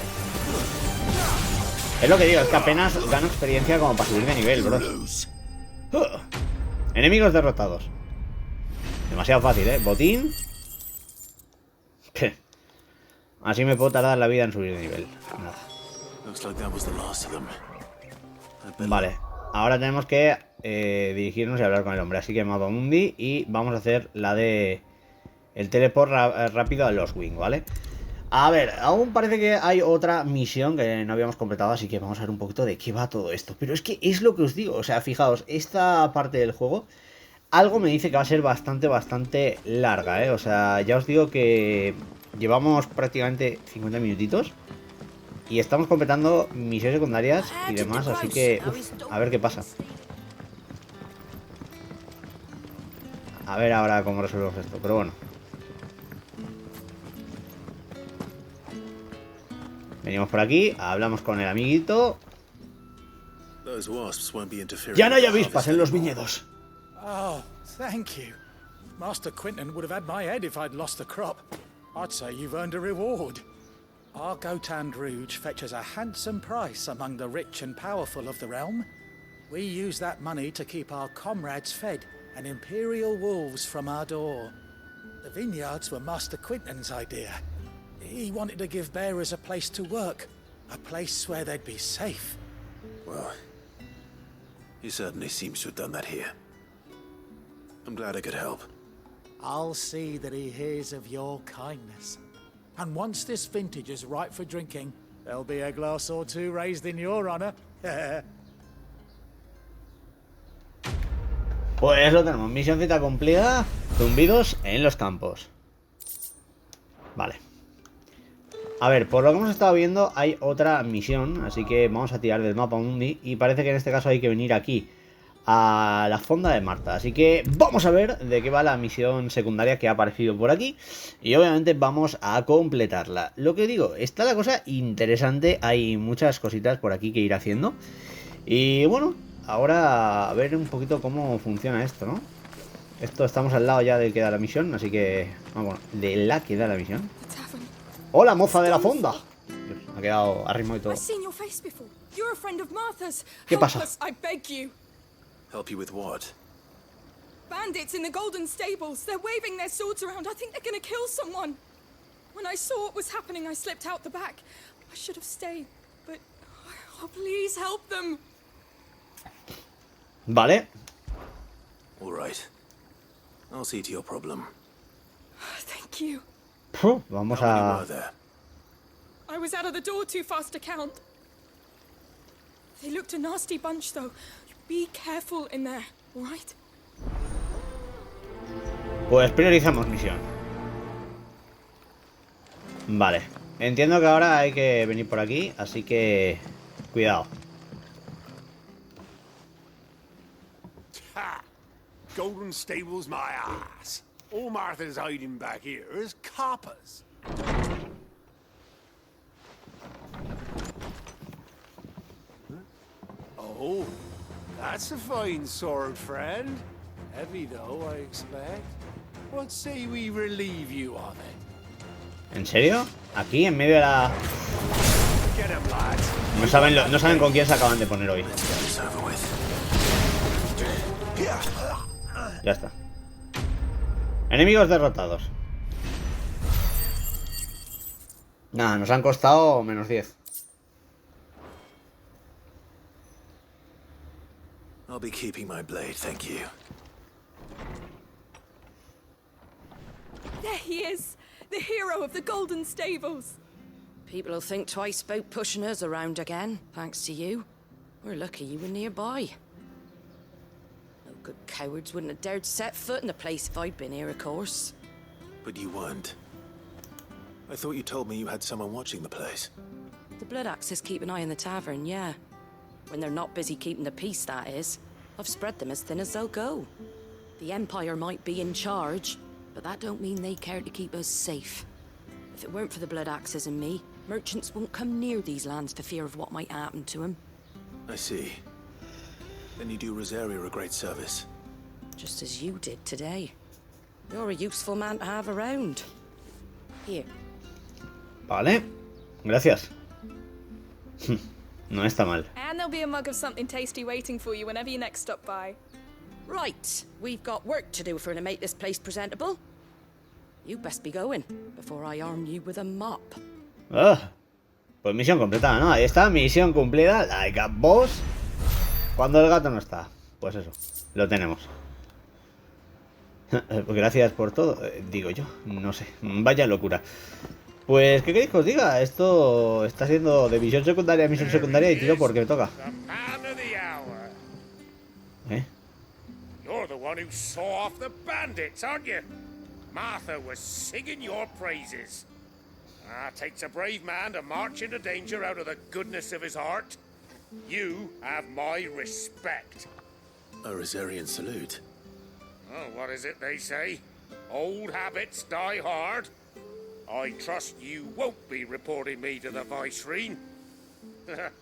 Es lo que digo, es que apenas gano experiencia como para subir de nivel, bro. Enemigos derrotados. Demasiado fácil, ¿eh? Botín. Así me puedo tardar la vida en subir de nivel. Nada. Vale. Ahora tenemos que dirigirnos y hablar con el hombre. Así que mapa mundi. Y vamos a hacer la de... El teleport rápido a Lostwing, ¿vale? A ver, aún parece que hay otra misión que no habíamos completado, así que vamos a ver un poquito de qué va todo esto. Pero es que es lo que os digo, o sea, fijaos, esta parte del juego, algo me dice que va a ser bastante larga, ¿eh? O sea, ya os digo que llevamos prácticamente 50 minutitos y estamos completando misiones secundarias y demás, así que a ver qué pasa. A ver ahora cómo resolvemos esto, pero bueno. Venimos por aquí, hablamos con el amiguito. Ya no hay avispas en los viñedos. Oh, thank you. Master Quinton would have had my head if I'd lost the crop. I'd say you've earned a reward. Our Gotand Rouge fetches a handsome price among the rich and powerful of the realm. We use that money to keep our comrades fed and imperial wolves from our door. The vineyards were Master Quinton's idea. He wanted to give bearers a place to work, a place where they'd be safe. Well, he certainly seems to have done that here. I'm glad I could help. I'll see that he hears of your kindness. And once this vintage is ripe for drinking, there'll be a glass or two raised in your honor. Pues lo tenemos, misioncita cumplida, zumbidos en los campos. Vale. A ver, por lo que hemos estado viendo hay otra misión, así que vamos a tirar del mapa mundi y parece que en este caso hay que venir aquí a la fonda de Marta, así que vamos a ver de qué va la misión secundaria que ha aparecido por aquí y obviamente vamos a completarla. Lo que digo, está la cosa interesante, hay muchas cositas por aquí que ir haciendo y bueno, ahora a ver un poquito cómo funciona esto, ¿no? Esto estamos al lado ya del que da la misión, así que bueno, de la que da la misión. ¡Hola, moza de la fonda! Dios, me ha quedado arrimado y todo. ¿Qué pasa? Help you with what? Bandits in the golden stables. They're waving their swords around. I think they're gonna kill someone. When I saw what was happening, I slipped out the back. I should have stayed, but oh, please help them. Vale. All right. I'll see to your problem. Thank you. Vamos a... I was out of the door too fast to count. They looked a nasty bunch, though. Be careful in there, all right? Pues priorizamos misión. Vale. Entiendo que ahora hay que venir por aquí, así que... cuidado. Ha! Golden stables my ass. All Martha's hiding back here is coppers. Oh, that's a fine sword, friend. Heavy though, I expect. What say we relieve you of it? ¿En serio? Aquí en medio de la... Get him, lads. No saben con quién se acaban de poner hoy. Ya está. Enemigos derrotados. Nada, nos han costado menos 10. I'll be keeping my blade, thank you. There he is, the hero of the golden stables. People will think twice about pushing us around again, thanks to you. We're lucky you were nearby. No good cowards wouldn't have dared set foot in the place if I'd been here, of course. But you weren't. I thought you told me you had someone watching the place. The Blood Axes keep an eye on the tavern, yeah. When they're not busy keeping the peace, that is. I've spread them as thin as they'll go. The Empire might be in charge, but that don't mean they care to keep us safe. If it weren't for the Blood Axes and me, merchants won't come near these lands for fear of what might happen to them. I see. Then you do Rosaria a great service. Just as you did today. You're a useful man to have around. Here. Vale. Gracias. No está mal. And there'll be a mug of something tasty waiting for you whenever you next stop by. Right. We've got work to do for to make this place presentable. You best be going before I arm you with a mop. Pues misión completada, ¿no? Ahí está, misión cumplida. Like a boss. Cuando el gato no está. Pues eso, lo tenemos. Gracias por todo, digo yo. No sé, vaya locura. Pues, ¿qué queréis que os diga? Esto está siendo de misión secundaria a misión secundaria y tiro porque me toca. You're the one who saw off the bandits, aren't you? Martha was singing your praises. Takes a brave man to march into danger out of the goodness of his heart. You have my respect. A Rosarian salute. Oh, what is it they say? Old habits die hard. I trust you won't be reporting me to the Viceroy.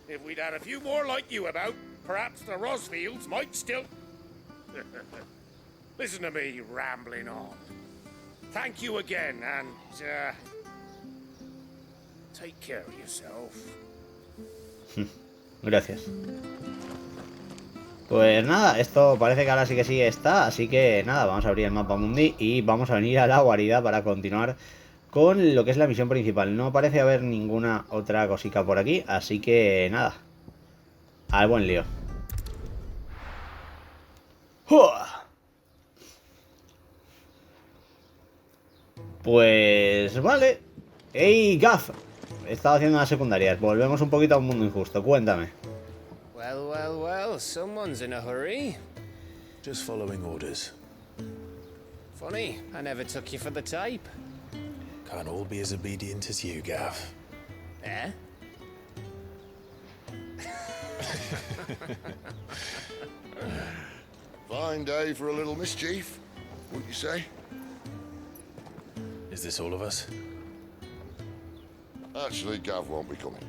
If we'd had a few more like you about, perhaps the Rosfields might still... Listen to me rambling on. Thank you again, and, take care of yourself. Gracias. Pues nada, esto parece que ahora sí que sí está, así que nada, vamos a abrir el mapa mundi y vamos a venir a la guarida para continuar con lo que es la misión principal. No parece haber ninguna otra cosica por aquí, así que nada, al buen lío. Pues vale. Hey, Gaff, he estado haciendo unas secundarias. Volvemos un poquito a un mundo injusto, cuéntame. Well, well, well, someone's in a hurry. Just following orders. Funny, I never took you for the type. Can't all be as obedient as you, Gaff. Eh? Fine day for a little mischief, wouldn't you say? Is this all of us? Actually, Gav won't be coming.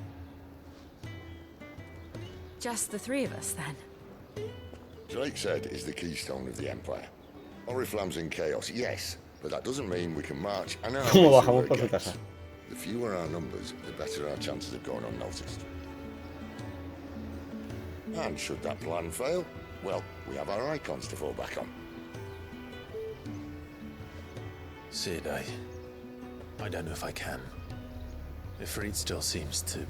Just the three of us, then? Drake said is the keystone of the Empire. Oriflamme's in chaos, yes, but that doesn't mean we can march and our The fewer our numbers, the better our chances of going unnoticed. And should that plan fail, well, we have our icons to fall back on. Sid, I don't know if I can. Ifrit still seems to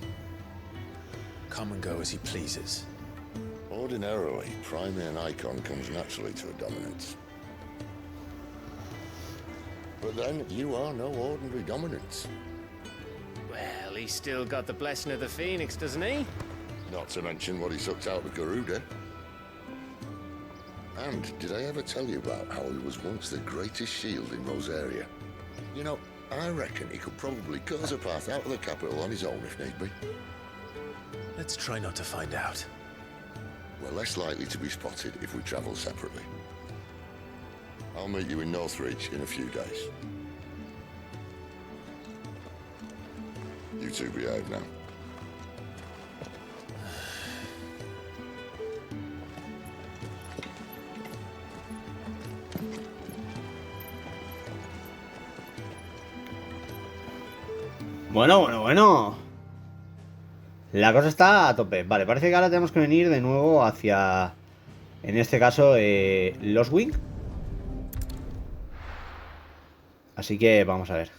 come and go as he pleases. Ordinarily, priming an icon comes naturally to a dominance. But then, you are no ordinary dominance. Well, he's still got the blessing of the Phoenix, doesn't he? Not to mention what he sucked out of Garuda. And did I ever tell you about how he was once the greatest shield in Rosaria? You know, I reckon he could probably cut us a path out of the capital on his own if need be. Let's try not to find out. We're less likely to be spotted if we travel separately. I'll meet you in Northreach in a few days. You two behave now. Bueno. La cosa está a tope. Vale, parece que ahora tenemos que venir de nuevo hacia, en este caso, Los Wing. Así que vamos a ver.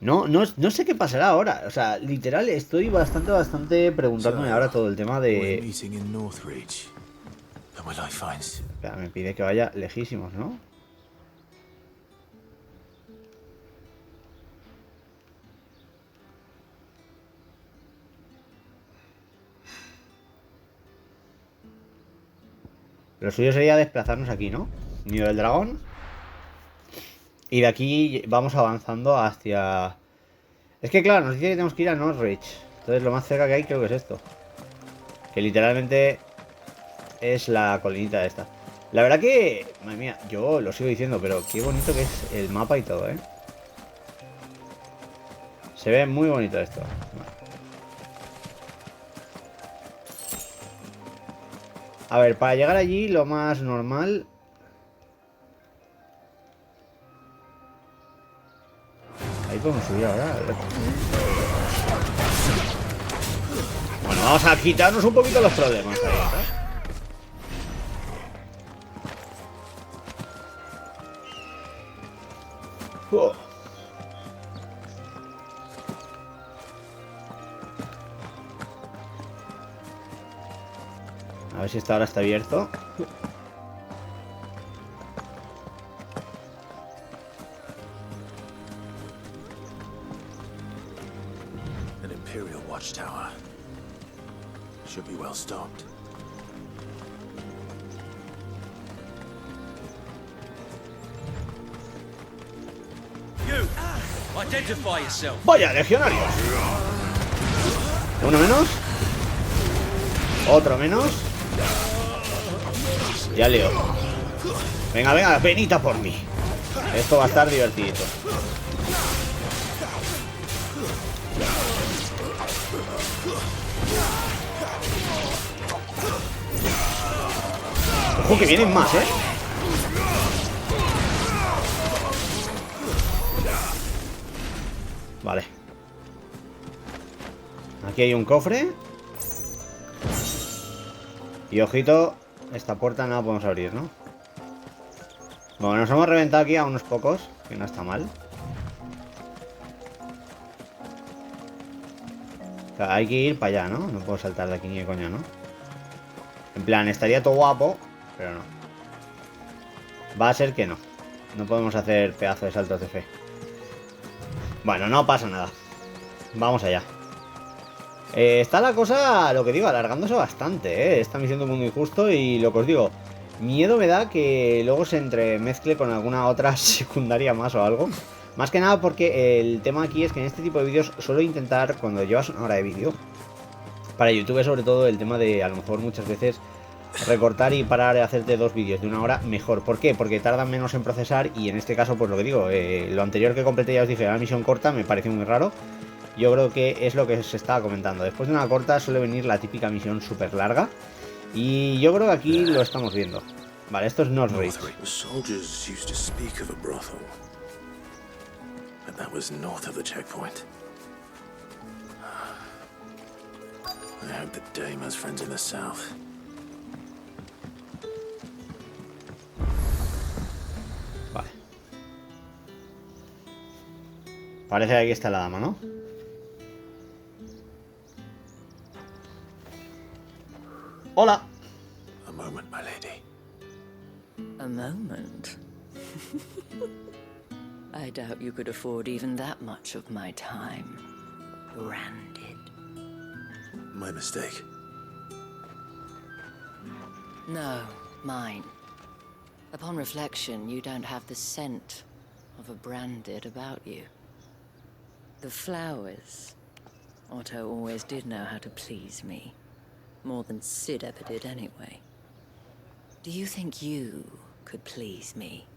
No sé qué pasará ahora. O sea, literal, estoy bastante preguntándome ahora todo el tema de... Espera, me pide que vaya lejísimos, ¿no? Lo suyo sería desplazarnos aquí, ¿no? Nido del dragón. Y de aquí vamos avanzando hacia... Es que claro, nos dice que tenemos que ir a Northreach. Entonces lo más cerca que hay creo que es esto. Que literalmente es la colinita esta. La verdad que... Madre mía, yo lo sigo diciendo, pero qué bonito que es el mapa y todo, ¿eh? Se ve muy bonito esto. A ver, para llegar allí lo más normal... Ahí podemos subir ahora. Bueno, vamos a quitarnos un poquito los problemas ahí, ¿no? A ver si esta ahora está abierto. An Imperial watchtower. Should be well stocked. You! Identify yourself. Vaya, legionarios. Uno menos. Otro menos. Ya leo. Venga, venga, venita por mí. Esto va a estar divertidito. Ojo que vienen más, Vale. Aquí hay un cofre. Y ojito, esta puerta no la podemos abrir, ¿no? Bueno, nos hemos reventado aquí a unos pocos, que no está mal. O sea, hay que ir para allá, ¿no? No puedo saltar de aquí ni de coña, ¿no? En plan, estaría todo guapo, pero no. Va a ser que no. No podemos hacer pedazo de saltos de fe. Bueno, no pasa nada. Vamos allá. Está la cosa, lo que digo, alargándose bastante, esta misión de Mundo Injusto. Y lo que os digo, miedo me da que luego se entremezcle con alguna otra secundaria más o algo. Más que nada porque el tema aquí es que en este tipo de vídeos suelo intentar, cuando llevas una hora de vídeo, para YouTube sobre todo, el tema de a lo mejor muchas veces recortar y parar de hacerte 2 vídeos de una hora mejor. ¿Por qué? Porque tardan menos en procesar y en este caso, pues lo que digo, lo anterior que completé, ya os dije, una misión corta, me pareció muy raro. Yo creo que es lo que se estaba comentando. Después de una corta suele venir la típica misión súper larga. Y yo creo que aquí lo estamos viendo. Vale, esto es North Ridge. That was north of the checkpoint. I hope the dame has friends in the south. Vale. Parece que aquí está la dama, ¿no? Hola. A moment, my lady. A moment? I doubt you could afford even that much of my time. Branded. My mistake. No, mine. Upon reflection, you don't have the scent of a branded about you. The flowers. Otto always did know how to please me. More than Sid ever did anyway. Do you think you could please me,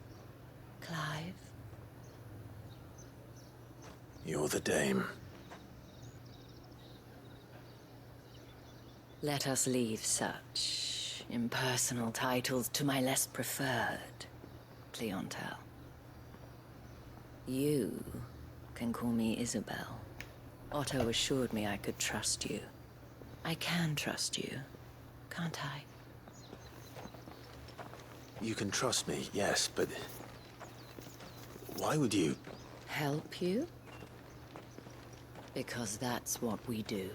Clive? You're the dame. Let us leave such impersonal titles to my less preferred clientele. You can call me Isabel. Otto assured me I could trust you. I can trust you, can't I? You can trust me, yes, but why would you? Help you? Because that's what we do.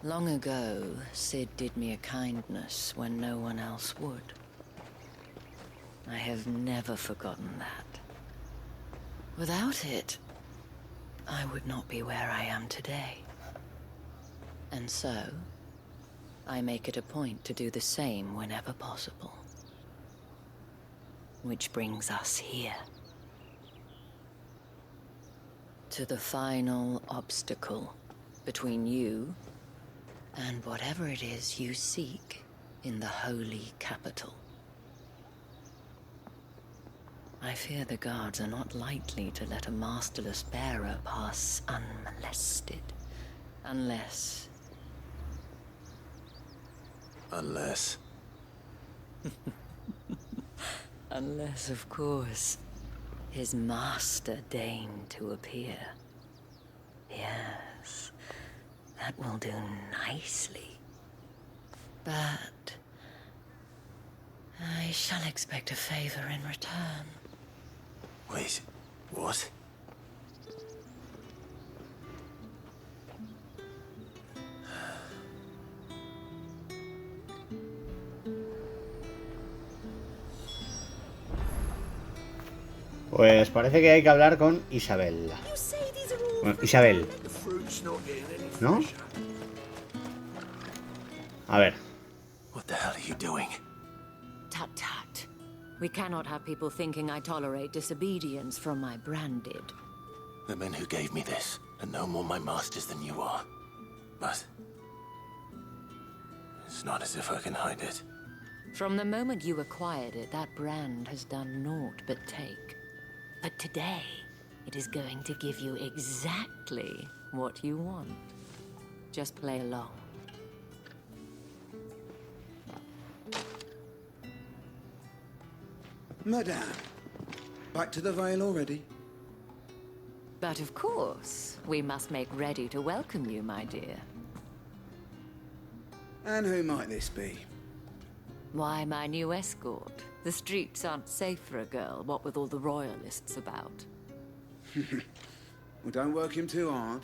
Long ago, Sid did me a kindness when no one else would. I have never forgotten that. Without it, I would not be where I am today. And so, I make it a point to do the same whenever possible. Which brings us here. To the final obstacle between you and whatever it is you seek in the holy capital. I fear the guards are not likely to let a masterless bearer pass unmolested. Unless... Unless... Unless, of course, his master deigned to appear. Yes, that will do nicely. But I shall expect a favor in return. Wait, what? Pues parece que hay que hablar con Isabel. Bueno, Isabel. ¿No? A ver. What the hell are you doing? Tut tut. We cannot have people thinking I tolerate disobedience from my branded. The men who gave me this are no more my masters than you are. But it's not as if I can hide it. From the moment you acquired it, that brand has done naught but take. But today, it is going to give you exactly what you want. Just play along. Madame, back to the Vale already? But of course, we must make ready to welcome you, my dear. And who might this be? Why, my new escort. The streets aren't safe for a girl, what with all the royalists about. Well, don't work him too hard.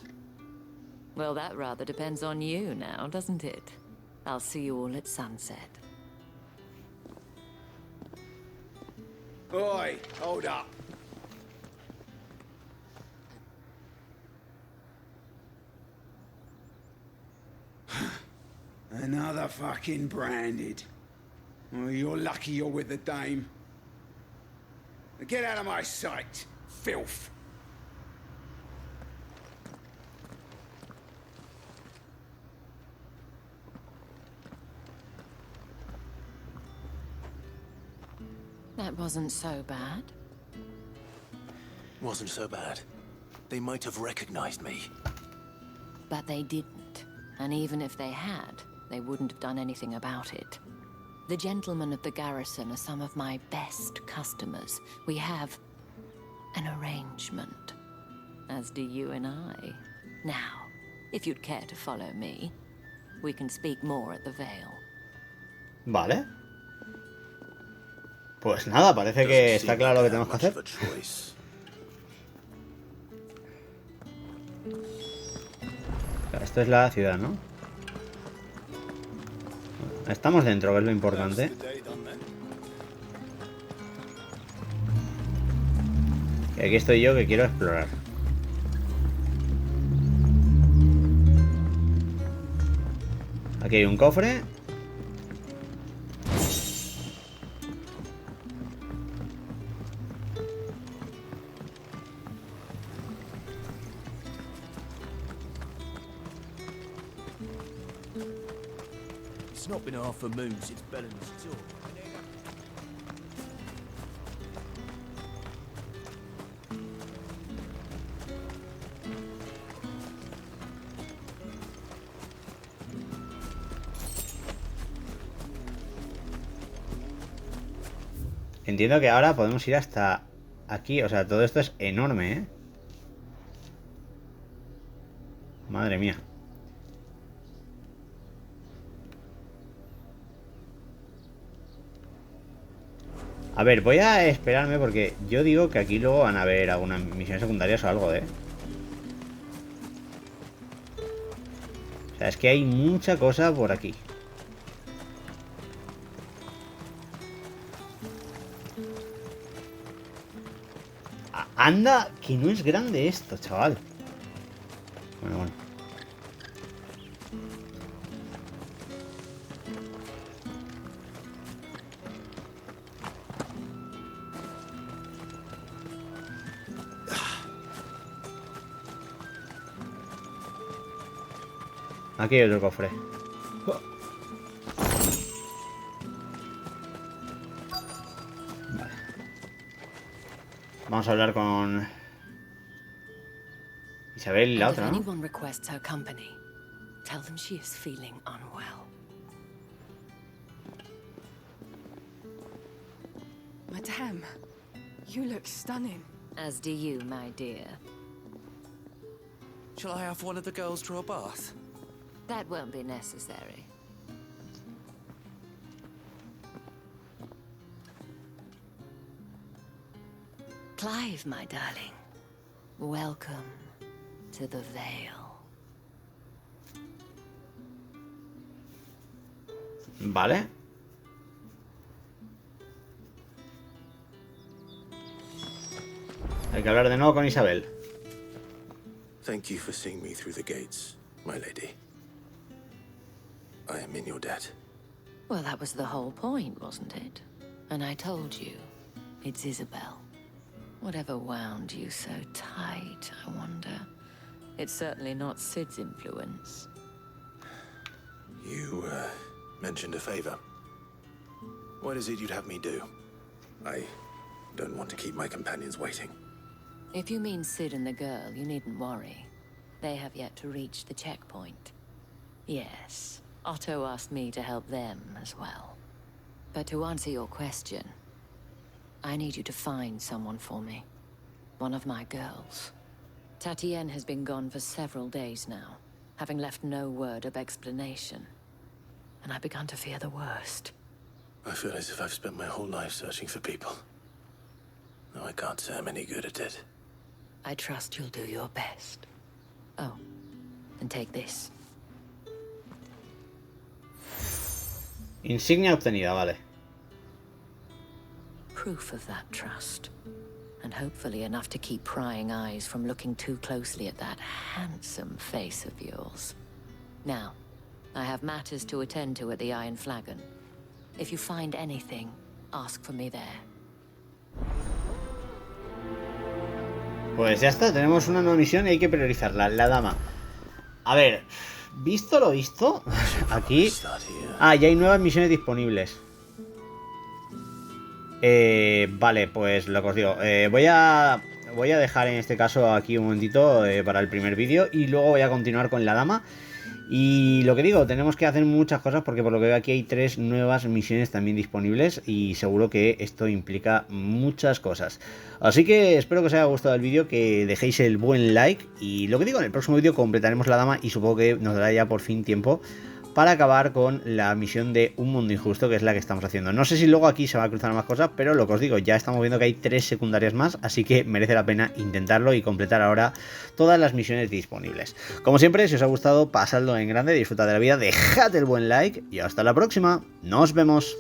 Well, that rather depends on you now, doesn't it? I'll see you all at sunset. Oi, hold up. Another fucking branded. Oh, you're lucky you're with the dame. Get out of my sight, filth. That wasn't so bad. Wasn't so bad. They might have recognized me. But they didn't. And even if they had, they wouldn't have done anything about it. The gentlemen of the garrison are some of my best customers. We have an arrangement, as do you and I. Now, if you'd care to follow me, we can speak more at the Vale. Vale. Pues nada, parece que está claro lo que tenemos que hacer. Esto es la ciudad, ¿no? Estamos dentro, que es lo importante. Y aquí estoy yo que quiero explorar. Aquí hay un cofre. It's not been half a moon since Bellen's talk. Entiendo que ahora podemos ir hasta aquí. O sea, todo esto es enorme, ¿eh? Madre mía. A ver, voy a esperarme porque yo digo que aquí luego van a haber algunas misiones secundarias o algo, ¿eh? O sea, es que hay mucha cosa por aquí. Anda, que no es grande esto, chaval. Bueno, bueno. Aquí hay otro cofre. Vale. Vamos a hablar con Isabel y la otra, ¿no? Anyone requests her company, tell them she is feeling unwell. Madame, you look stunning. As do you, my dear. Shall I have one of the girls draw a bath? That won't be necessary. Clive, my darling. Welcome to the Vale. Vale. Hay que hablar de nuevo con Isabel. Thank you for seeing me through the gates, my lady. I am in your debt. Well, that was the whole point, wasn't it? And I told you, it's Isabel. Whatever wound you so tight, I wonder. It's certainly not Sid's influence. You, mentioned a favor. What is it you'd have me do? I don't want to keep my companions waiting. If you mean Sid and the girl, you needn't worry. They have yet to reach the checkpoint. Yes, Otto asked me to help them as well. But to answer your question, I need you to find someone for me. One of my girls. Tatienne has been gone for several days now, having left no word of explanation. And I've begun to fear the worst. I feel as if I've spent my whole life searching for people. No, I can't say I'm any good at it. I trust you'll do your best. Oh, and take this. Insignia obtenida, vale. Proof of that trust. And hopefully enough to keep prying eyes from looking too closely at that handsome face of yours. Now, I have matters to attend to at the Iron Flagon. If you find anything, ask for me there. Pues ya está, tenemos una nueva misión y hay que priorizarla, la dama. A ver, visto lo visto, aquí... Ah, ya hay nuevas misiones disponibles. Vale, pues lo que os digo, voy a dejar en este caso aquí un momentito para el primer vídeo y luego voy a continuar con la dama. Y lo que digo, tenemos que hacer muchas cosas porque por lo que veo aquí hay 3 nuevas misiones también disponibles y seguro que esto implica muchas cosas. Así que espero que os haya gustado el vídeo, que dejéis el buen like y lo que digo, en el próximo vídeo completaremos la dama y supongo que nos dará ya por fin tiempo para acabar con la misión de Un Mundo Injusto, que es la que estamos haciendo. No sé si luego aquí se va a cruzar más cosas, pero lo que os digo, ya estamos viendo que hay 3 secundarias más, así que merece la pena intentarlo y completar ahora todas las misiones disponibles. Como siempre, si os ha gustado, pasadlo en grande, disfrutad de la vida, dejad el buen like y hasta la próxima. ¡Nos vemos!